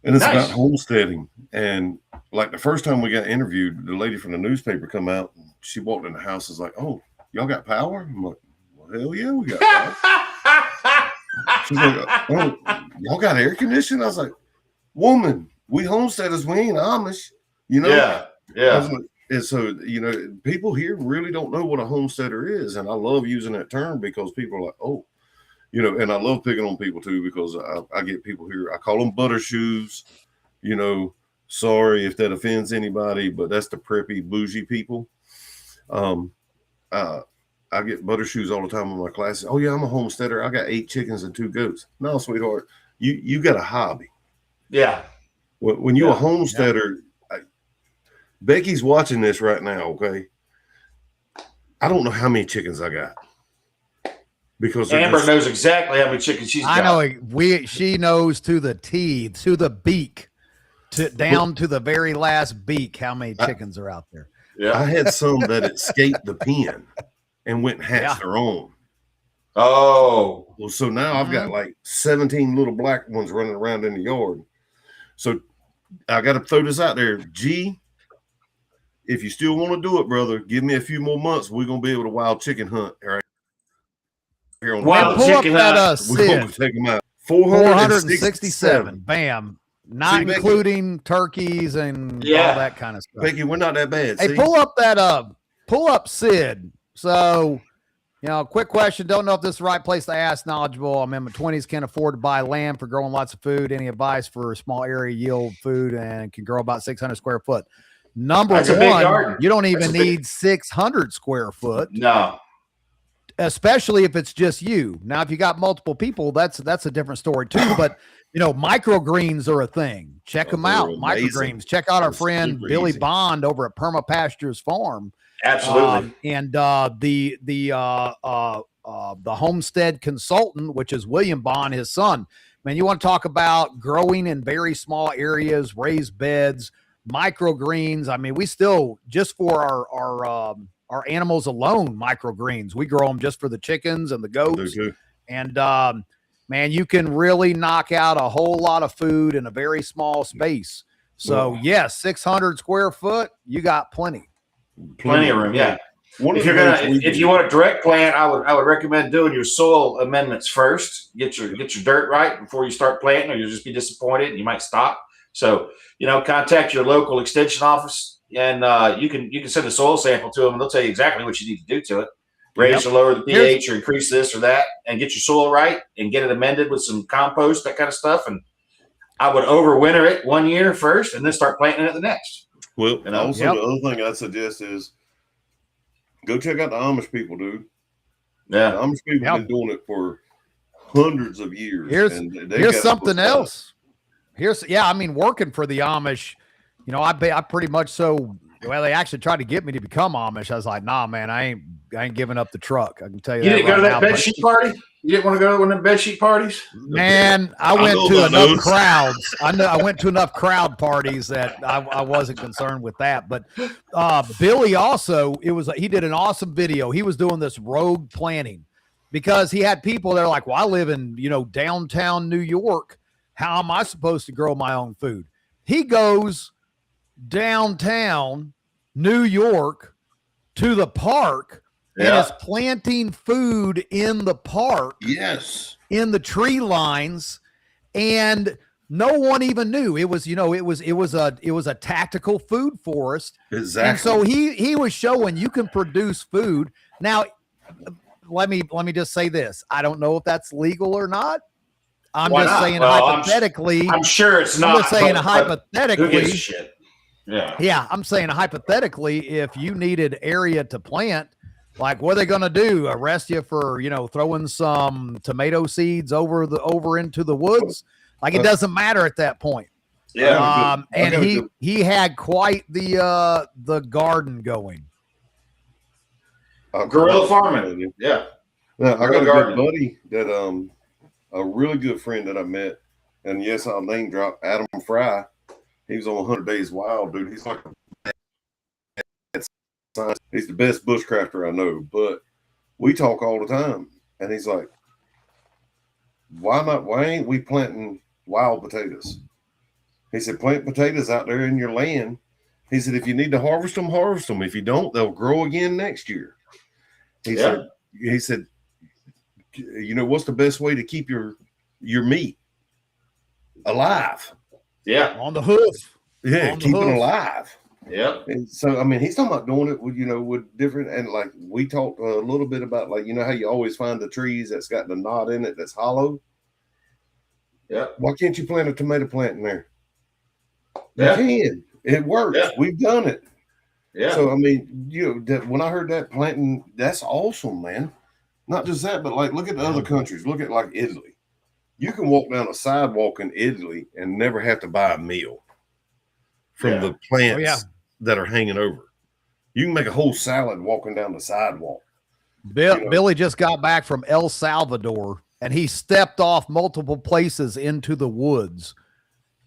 And it's about homesteading. And like the first time we got interviewed, the lady from the newspaper come out and she walked in the house and was like, "Oh, y'all got power?" I'm like, "Well, hell yeah, we got power." She's like, "Oh, y'all got air conditioning?" I was like, "Woman, we homesteaders, we ain't Amish, Yeah. Yeah. Like, and so, people here really don't know what a homesteader is. And I love using that term because people are like, "Oh," and I love picking on people too, because I get people here. I call them butter shoes, sorry if that offends anybody, but that's the preppy bougie people. I get butter shoes all the time in my classes. "Oh yeah, I'm a homesteader. I got 8 chickens and 2 goats. No, sweetheart, you got a hobby. Yeah. When you're a homesteader, Becky's watching this right now. Okay. I don't know how many chickens I got. Because Amber knows exactly how many chickens she's got. I know she knows to the T, to the beak, down to the very last beak how many chickens are out there. Yeah. I had some that escaped the pen and went and hatched their own. Oh. Well, so now I've got like 17 little black ones running around in the yard. So I got to throw this out there. G, if you still want to do it, brother, give me a few more months. We're going to be able to wild chicken hunt. All right. Wild chicken hunt. We're going to take them out. 467. Bam. Not including turkeys and all that kind of stuff. Becky, we're not that bad. Hey, pull up Sid. So, quick question. Don't know if this is the right place to ask. Knowledgeable. I'm in my 20s, can't afford to buy land for growing lots of food. Any advice for a small area yield food and can grow about 600 square foot? Number one, you don't even need 600 square foot. No. Especially if it's just you. Now, if you got multiple people, that's a different story too. But microgreens are a thing. Check them out. Microgreens. Check out our friend Billy Bond over at Perma Pastures Farm. Absolutely. And the homestead consultant, which is William Bond, his son. Man, you want to talk about growing in very small areas, raised beds, microgreens. I mean, we still, just for our animals alone, microgreens. We grow them just for the chickens and the goats. And man, you can really knock out a whole lot of food in a very small space. So yes, 600 square foot, you got plenty of room. Yeah. If you want a direct plant, I would recommend doing your soil amendments first. Get your dirt right before you start planting, or you'll just be disappointed and you might stop. So, contact your local extension office, and you can send a soil sample to them, and they'll tell you exactly what you need to do to it. Raise or lower the pH, or increase this or that, and get your soil right and get it amended with some compost, that kind of stuff. And I would overwinter it 1 year first, and then start planting it the next. Well, also the other thing I suggest is go check out the Amish people, dude. Yeah. The Amish people have been doing it for hundreds of years. Here's something else. Working for the Amish, I pretty much they actually tried to get me to become Amish. I was like, nah, man, I ain't giving up the truck. I can tell you that. You didn't go to that bed sheet party? You didn't want to go to one of them bed sheet parties? Man, I went to enough crowds. I went to enough crowd parties that I wasn't concerned with that. But Billy also, he did an awesome video. He was doing this rogue planning because he had people that are like, well, I live in, downtown New York. How am I supposed to grow my own food? He goes downtown New York to the park and is planting food in the park. Yes. In the tree lines, and no one even knew it was, it was a tactical food forest. Exactly. And so he was showing you can produce food. Now, let me just say this. I don't know if that's legal or not. I'm just saying hypothetically. I'm sure it's not. I'm just saying hypothetically. Who gives a shit? Yeah. I'm saying hypothetically, if you needed area to plant, like, what are they going to do? Arrest you for, throwing some tomato seeds over into the woods? Like, it doesn't matter at that point. Yeah. And he had quite the garden going. Guerrilla farming. Yeah. Now, I got a good buddy that a really good friend that I met, and yes, I'll name drop Adam Fry. He was on 100 Days Wild, dude. He's like he's the best bushcrafter I know, but we talk all the time, and he's like, why ain't we planting wild potatoes? He said, plant potatoes out there in your land. He said, if you need to harvest them, harvest them. If you don't, they'll grow again next year. He said, what's the best way to keep your meat alive? Yeah. On the hoof. Yeah, keep it alive. Yeah. And so, he's talking about doing it with, with different, and like we talked a little bit about, like, how you always find the trees that's got the knot in it that's hollow. Yeah. Why can't you plant a tomato plant in there? You can. It works. Yeah. We've done it. Yeah. So, when I heard that planting, that's awesome, man. Not just that, but like, look at the other countries. Look at like Italy. You can walk down a sidewalk in Italy and never have to buy a meal from the plants that are hanging over. You can make a whole salad walking down the sidewalk. Billy just got back from El Salvador, and he stepped off multiple places into the woods,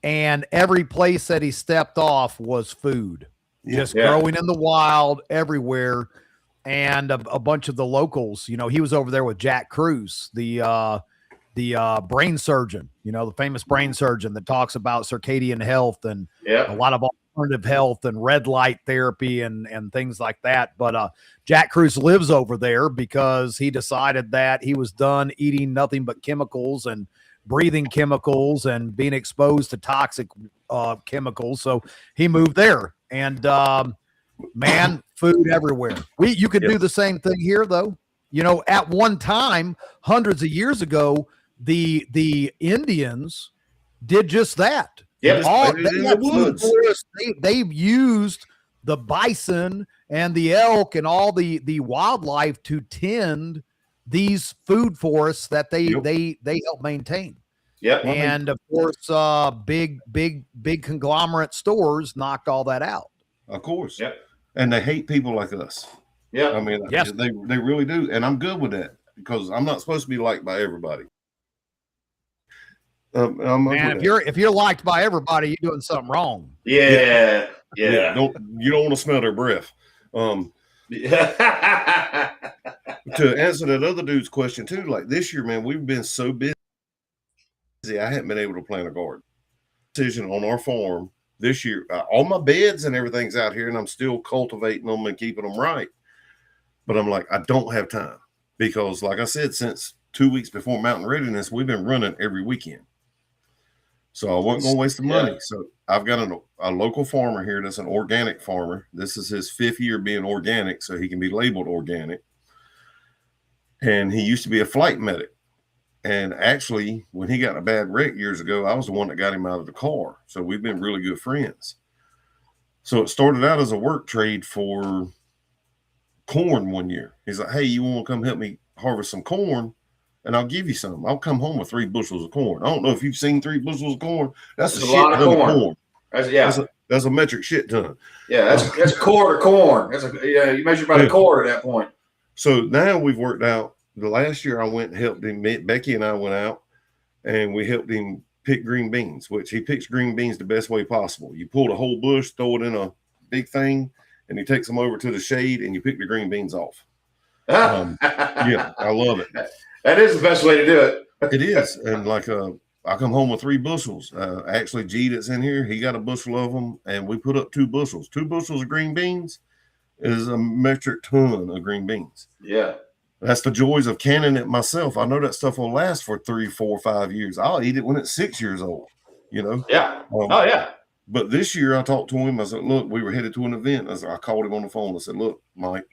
and every place that he stepped off was food, just growing in the wild everywhere. And a bunch of the locals, he was over there with Jack Cruz, the brain surgeon, the famous brain surgeon that talks about circadian health and a lot of alternative health and red light therapy and things like that. But Jack Cruz lives over there because he decided that he was done eating nothing but chemicals and breathing chemicals and being exposed to toxic chemicals. So he moved there, and man, food everywhere. You could do the same thing here, though. At one time, hundreds of years ago, the Indians did just that. They've used the bison and the elk and all the wildlife to tend these food forests that they help maintain. Yep. And of course, big conglomerate stores knocked all that out. Of course. Yep. And they hate people like us. Yeah. They really do. And I'm good with that because I'm not supposed to be liked by everybody. Man, if you're liked by everybody, you're doing something wrong. Yeah. You don't want to smell their breath. To answer that other dude's question too, like this year, man, we've been so busy. I haven't been able to plant a garden. Decision on our farm this year, all my beds and everything's out here, and I'm still cultivating them and keeping them right. But I'm like, I don't have time because, like I said, since 2 weeks before mountain readiness, we've been running every weekend. So I wasn't going to waste the money. So I've got a local farmer here that's an organic farmer. This is his 5th year being organic, so he can be labeled organic. And he used to be a flight medic. And actually, when he got in a bad wreck years ago, I was the one that got him out of the car. So we've been really good friends. So it started out as a work trade for corn one year. He's like, hey, you want to come help me harvest some corn? And I'll give you some. I'll come home with 3 bushels of corn. I don't know if you've seen 3 bushels of corn. That's a lot of corn. That's a metric shit ton. Yeah, that's a quart of corn. You measure by the quart at that point. So now we've worked out. The last year I went and helped him. Becky and I went out and we helped him pick green beans, which he picks green beans the best way possible. You pull the whole bush, throw it in a big thing, and he takes them over to the shade and you pick the green beans off. Yeah, I love it. That is the best way to do it. It is. And like I come home with 3 bushels. Actually, G that's in here, he got a bushel of them, and we put up 2 bushels. 2 bushels of green beans is a metric ton of green beans. Yeah. That's the joys of canning it myself. I know that stuff will last for 3, 4, 5 years. I'll eat it when it's 6 years old, you know? Yeah. Yeah. But this year I talked to him. I said, look, we were headed to an event. I called him on the phone. I said, look, Mike,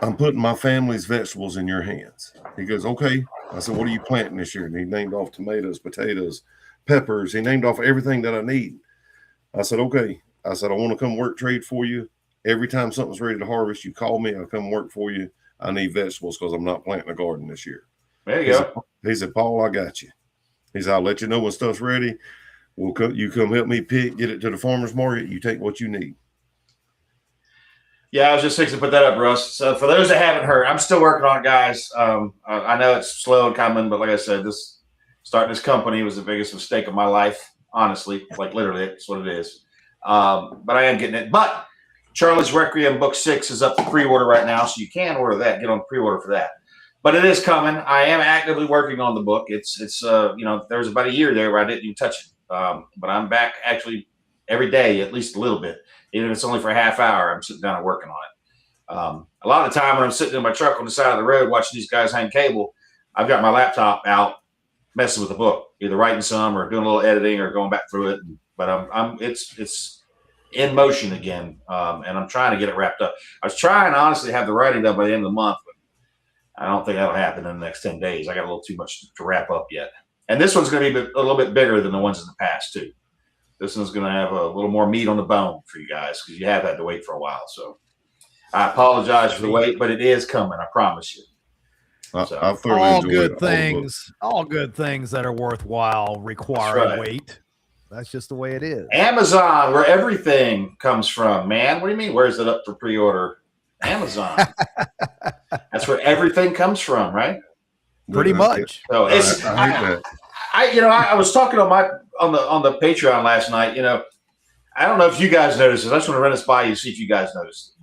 I'm putting my family's vegetables in your hands. He goes, okay. I said, what are you planting this year? And he named off tomatoes, potatoes, peppers. He named off everything that I need. I said, okay. I said, I want to come work trade for you. Every time something's ready to harvest, you call me. I'll come work for you. I need vegetables because I'm not planting a garden this year. There you go. He said, Paul, I got you. He said, I'll let you know when stuff's ready. You come help me pick, get it to the farmer's market. You take what you need. Yeah, I was just fixing to put that up, Russ. So for those that haven't heard, I'm still working on it, guys. I know it's slow and coming, but like I said, starting this company was the biggest mistake of my life, honestly. Like literally, that's what it is. But I am getting it. But Charlie's Requiem Book 6 is up to pre-order right now, so you can order that. Get on pre-order for that. But it is coming. I am actively working on the book. It's there was about a year there where I didn't even touch it. But I'm back actually every day, at least a little bit. Even if it's only for a half hour, I'm sitting down and working on it. A lot of the time when I'm sitting in my truck on the side of the road watching these guys hang cable, I've got my laptop out messing with the book, either writing some or doing a little editing or going back through it. But it's in motion again, and I'm trying to get it wrapped up. I was trying to honestly have the writing done by the end of the month, but I don't think that'll happen in the next 10 days. I got a little too much to wrap up yet. And this one's going to be a little bit bigger than the ones in the past, too. This one's going to have a little more meat on the bone for you guys because you have had to wait for a while. So I apologize for the wait, but it is coming. I promise you. All good things that are worthwhile require wait. That's just the way it is. Amazon, where everything comes from, man. What do you mean? Where's it up for pre-order? Amazon. That's where everything comes from, right? Pretty much. So I hate that. I was talking on the Patreon last night. I don't know if you guys noticed this. I just want to run this by you, see if you guys noticed.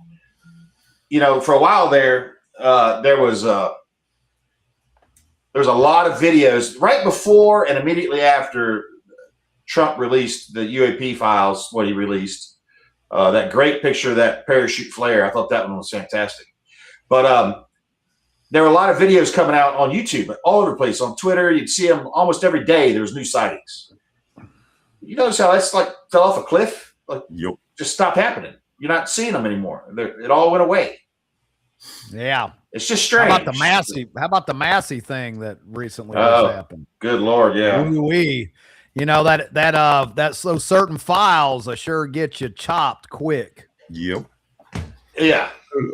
For a while there was a lot of videos right before and immediately after Trump released the UAP files. What he released, that great picture of that parachute flare. I thought that one was fantastic. But there were a lot of videos coming out on YouTube, all over the place. On Twitter, you'd see them almost every day. There was new sightings. You notice how that's like fell off a cliff? Like, yep. Just stopped happening. You're not seeing them anymore. It all went away. Yeah. It's just strange. How about the Massey thing that recently just happened? Good Lord, yeah. Those certain files sure get you chopped quick. Yep. Yeah.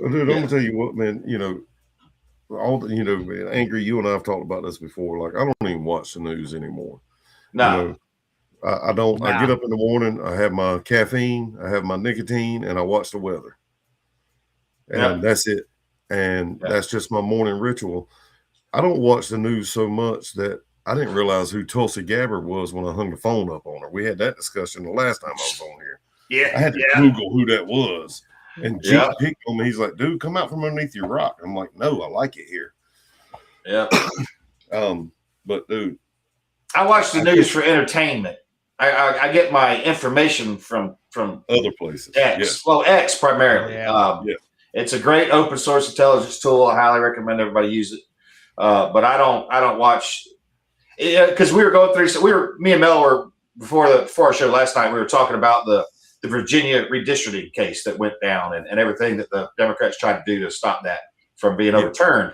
Dude, I'm gonna tell you what, man. Man, Angery, you and I have talked about this before. Like, I don't even watch the news anymore. No. I don't. I get up in the morning, I have my caffeine, I have my nicotine, and I watch the weather. And that's it. And that's just my morning ritual. I don't watch the news so much that I didn't realize who Tulsi Gabbard was when I hung the phone up on her. We had that discussion the last time I was on here. Yeah. I had to Google who that was. And Jeep Yeah. picked on me. He's like, dude, come out from underneath your rock. I'm like, no, I like it here. Yeah. But dude, I watch the news for entertainment. I get my information from other places. X. Well, X primarily. Yeah. It's a great open source intelligence tool. I highly recommend everybody use it. But I don't watch, because we were going through. Me and Mel were before our show last night. We were talking about the Virginia redistricting case that went down and everything that the Democrats tried to do to stop that from being overturned.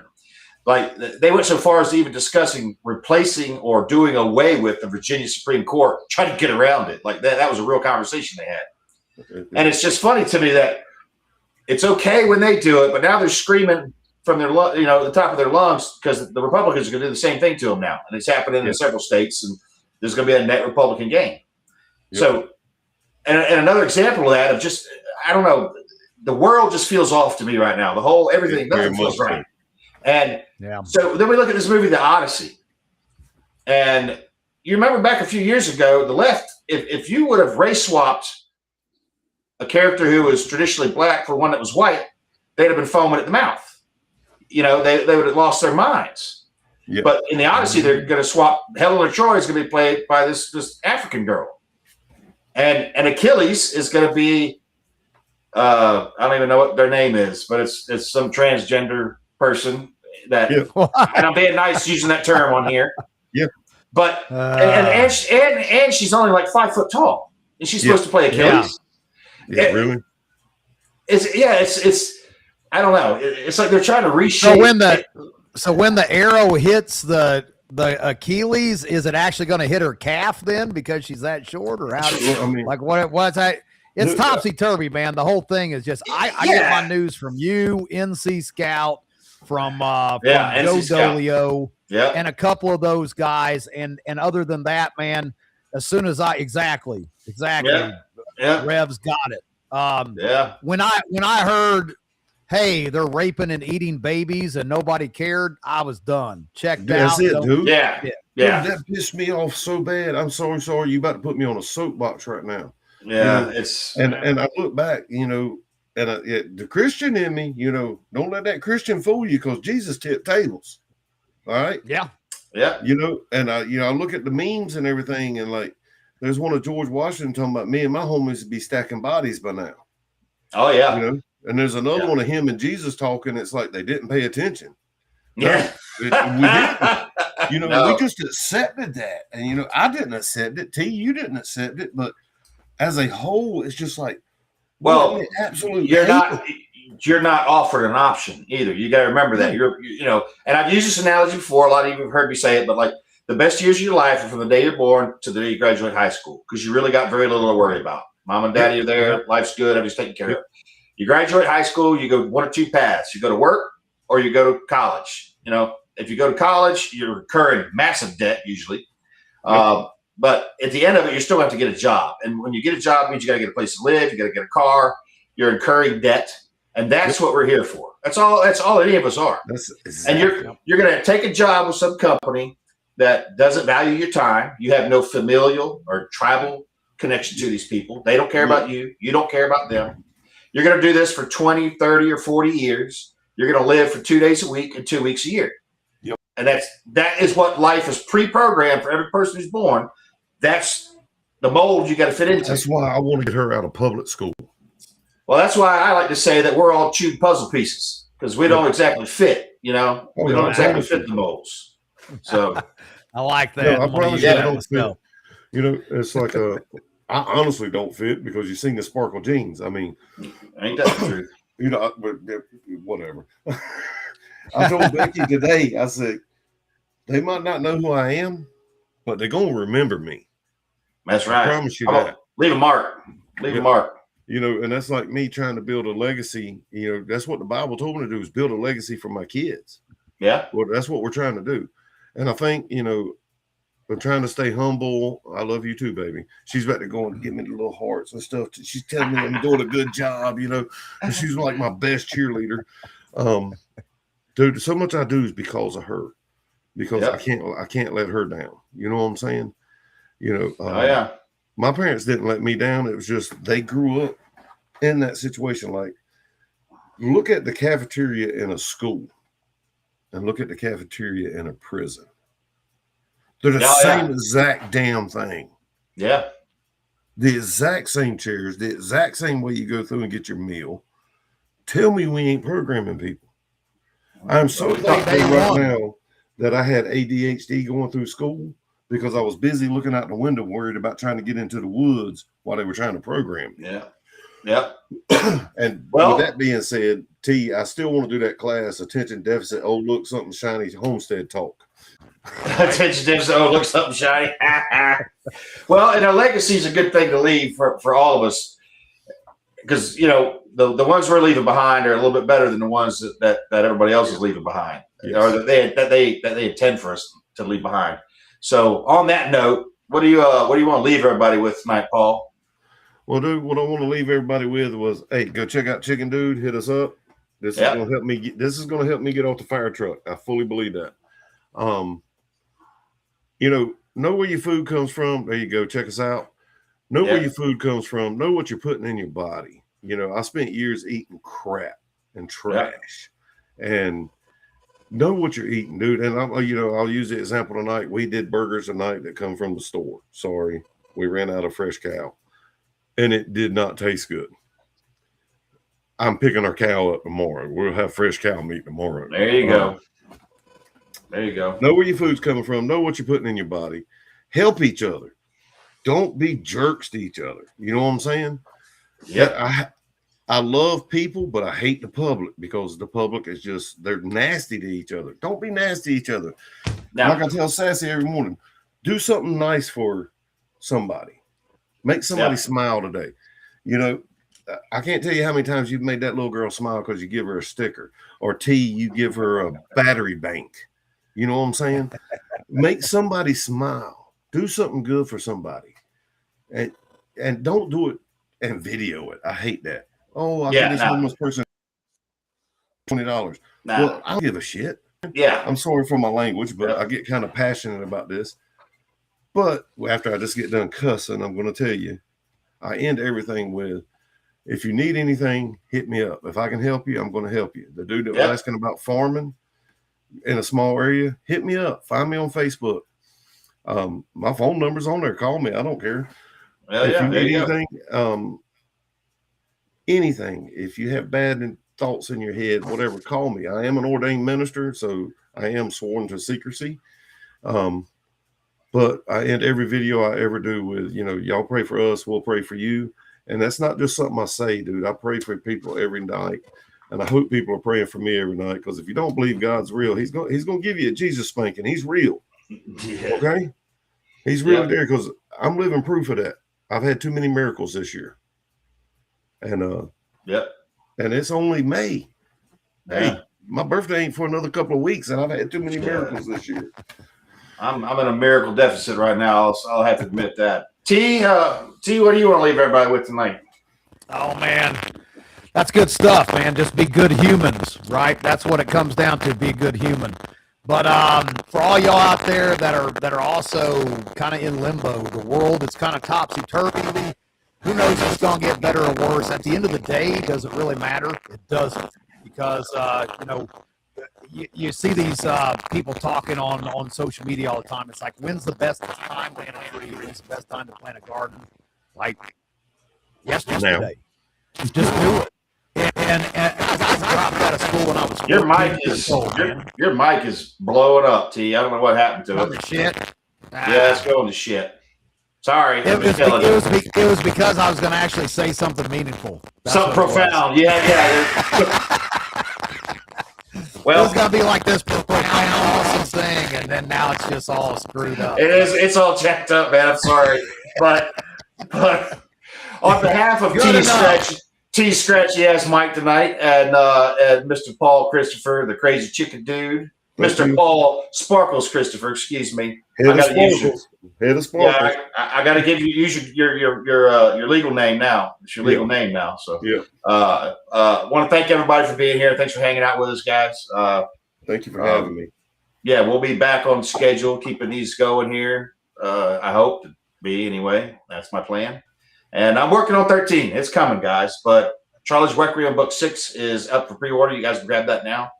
Like, they went so far as even discussing replacing or doing away with the Virginia Supreme Court, trying to get around it. Like that was a real conversation they had. And it's just funny to me that it's okay when they do it, but now they're screaming from their, the top of their lungs because the Republicans are going to do the same thing to them now. And it's happening in several states, and there's going to be a net Republican gain. Yep. So, and another example of that, of just, I don't know, the world just feels off to me right now. Everything, nothing feels right. And so then we look at this movie, The Odyssey. And you remember back a few years ago, the left, if you would have race swapped a character who was traditionally black for one that was white, they'd have been foaming at the mouth. They would have lost their minds. Yeah. But in The Odyssey, they're going to swap. Helena Troy is going to be played by this African girl. And Achilles is going to be, I don't even know what their name is, but it's some transgender person that, and I'm being nice using that term on here. Yeah. But and she's only like 5 foot tall, and she's supposed to play Achilles. Yeah, really? It's I don't know. It's like they're trying to reshape. So when the arrow hits the Achilles, is it actually going to hit her calf then because she's that short, or how? What's that? It's topsy turvy, man. The whole thing is just I get my news from you, NC Scout, from Joe Dolio, and a couple of those guys, and other than that, man, as soon as exactly, Rev's got it. When I heard, hey, they're raping and eating babies and nobody cared, I was done. Checked out. That's it, dude. Yeah. Dude, that pissed me off so bad. I'm sorry. You about to put me on a soapbox right now. Yeah, and I look back, and the Christian in me, don't let that Christian fool you, because Jesus tipped tables. All right. Yeah. And I look at the memes and everything, and like, there's one of George Washington talking about me and my homies would be stacking bodies by now. Oh yeah. And there's another one of him and Jesus talking. It's like they didn't pay attention. Yeah. We didn't. We just accepted that. And, I didn't accept it. T, you didn't accept it. But as a whole, it's just like, well, absolutely. You're not offered an option either. You got to remember that. And I've used this analogy before. A lot of you have heard me say it, but like, the best years of your life are from the day you're born to the day you graduate high school, because you really got very little to worry about. Mom and daddy are there. Life's good. Everything's taken care of. You graduate high school, you go one or two paths. You go to work or you go to college. If you go to college, you're incurring massive debt usually. But at the end of it, you still have to get a job. And when you get a job, it means you got to get a place to live. You got to get a car. You're incurring debt. And that's what we're here for. That's all any of us are. And you're going to take a job with some company that doesn't value your time. You have no familial or tribal connection to these people. They don't care about you. You don't care about them. You're going to do this for 20, 30, or 40 years. You're going to live for 2 days a week and 2 weeks a year. Yep. And that is what life is pre-programmed for every person who's born. That's the mold you got to fit into. That's why I want to get her out of public school. Well, that's why I like to say that we're all chewed puzzle pieces, because we don't exactly fit, we don't exactly fit the molds. So I like that. I promise you I don't fit. It's like I honestly don't fit, because you seen the sparkle jeans. I mean, ain't that the truth? But whatever. I told Becky today, I said, they might not know who I am, but they're going to remember me. That's right. I promise you that. Leave a mark. Leave a mark. And that's like me trying to build a legacy. That's what the Bible told me to do, is build a legacy for my kids. Yeah. Well, that's what we're trying to do. And I think, I'm trying to stay humble. I love you too, baby. She's about to go and give me the little hearts and stuff. She's telling me I'm doing a good job, and she's like my best cheerleader. Dude, so much I do is because of her. because I can't let her down. You know what I'm saying? You know, Oh yeah. My parents didn't let me down. It was just they grew up in that situation. Like, look at the cafeteria in a school and look at the cafeteria in a prison. They're the same exact damn thing. Yeah. The exact same chairs, the exact same way you go through and get your meal. Tell me we ain't programming people. I'm so thankful right now that I had ADHD going through school because I was busy looking out the window, worried about trying to get into the woods while they were trying to program me. Yeah. Yep. And with that being said, T, I still want to do that class, attention deficit, oh, look, something shiny, homestead talk. Attention deficit, oh, look, something shiny. Well, and a legacy is a good thing to leave for all of us, because, you know, the ones we're leaving behind are a little bit better than the ones that everybody else is leaving behind, or that they intend for us to leave behind. So on that note, what do you want to leave everybody with tonight, Paul? Well, dude, what I want to leave everybody with was, hey, go check out Chicken Dude. Hit us up. This is going to help me. This is going to help me get off the fire truck. I fully believe that. You know where your food comes from. There you go. Check us out. Know where your food comes from. Know what you're putting in your body. You know, I spent years eating crap and trash, and know what you're eating, dude. And I'll use the example tonight. We did burgers tonight that come from the store. Sorry, we ran out of fresh cow. And it did not taste good. I'm picking our cow up tomorrow. We'll have fresh cow meat tomorrow. There you go. There you go. Know where your food's coming from. Know what you're putting in your body. Help each other. Don't be jerks to each other. You know what I'm saying? Yeah. I love people, but I hate the public because the public is just, they're nasty to each other. Don't be nasty to each other. Now, like I tell Sassy every morning, do something nice for somebody. Make somebody smile today. You know, I can't tell you how many times you've made that little girl smile because you give her a sticker, or T, you give her a battery bank. You know what I'm saying? Make somebody smile. Do something good for somebody. And don't do it and video it. I hate that. Oh, I give this homeless person $20. Well, I don't give a shit. Yeah. I'm sorry for my language, but I get kind of passionate about this. But after I just get done cussing, I'm going to tell you, I end everything with, if you need anything, hit me up. If I can help you, I'm going to help you. The dude that was asking about farming in a small area, hit me up. Find me on Facebook. My phone number's on there. Call me. I don't care. If you need anything, if you have bad thoughts in your head, whatever, call me. I am an ordained minister, so I am sworn to secrecy. But I end every video I ever do with, y'all pray for us, we'll pray for you. And that's not just something I say, dude. I pray for people every night. And I hope people are praying for me every night, because if you don't believe God's real, he's going to give you a Jesus spanking. He's real. Yeah. Okay? He's really there, because I'm living proof of that. I've had too many miracles this year. And and it's only May. Hey, my birthday ain't for another couple of weeks, and I've had too many miracles this year. I'm in a miracle deficit right now. I'll have to admit that. T, what do you want to leave everybody with tonight? Oh man, that's good stuff, man. Just be good humans, right? That's what it comes down to. Be a good human. But for all y'all out there that are also kind of in limbo, the world is kind of topsy-turvy. Who knows if it's going to get better or worse? At the end of the day, does it really matter? It doesn't, because you see these people talking on social media all the time. It's like, when's the best time to plant a tree? When's the best time to plant a garden? Like yesterday. Just do it. And I dropped out of school when I was 14 your mic is blowing up, T. I don't know what happened to it. Shit. Yeah, it's going to shit. Sorry. It was because I was going to actually say something meaningful. Something profound. Yeah. Well, it's going to be like this profound, awesome thing, and then now it's just all screwed up. It is. It's all checked up, man. I'm sorry. but on behalf of T Scratchy Ass Mike tonight, and Mr. Paul Christopher, the crazy chicken dude, Mr. Paul Sparkles Christopher, excuse me. I got to use your legal name now. It's your legal name now. So want to thank everybody for being here. Thanks for hanging out with us, guys. Thank you for having me. yeah, we'll be back on schedule, keeping these going here. I hope to be anyway. That's my plan. And I'm working on 13. It's coming, guys. But Charlie's Requiem Book 6 is up for pre-order. You guys can grab that now.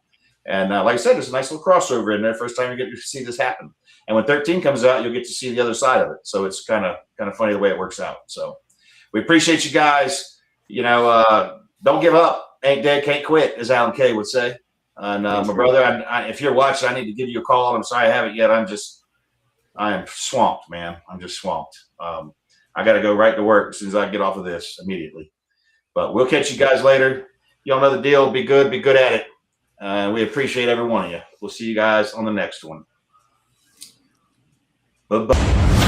And like I said, there's a nice little crossover in there. First time you get to see this happen. And when 13 comes out, you'll get to see the other side of it. So it's kind of funny the way it works out. So we appreciate you guys. You know, don't give up. Ain't dead, can't quit, as Alan Kay would say. And my brother, if you're watching, I need to give you a call. I'm sorry I haven't yet. I am swamped, man. I'm just swamped. I got to go right to work as soon as I get off of this immediately. But we'll catch you guys later. Y'all know the deal. Be good at it. We appreciate every one of you. We'll see you guys on the next one. Bye-bye.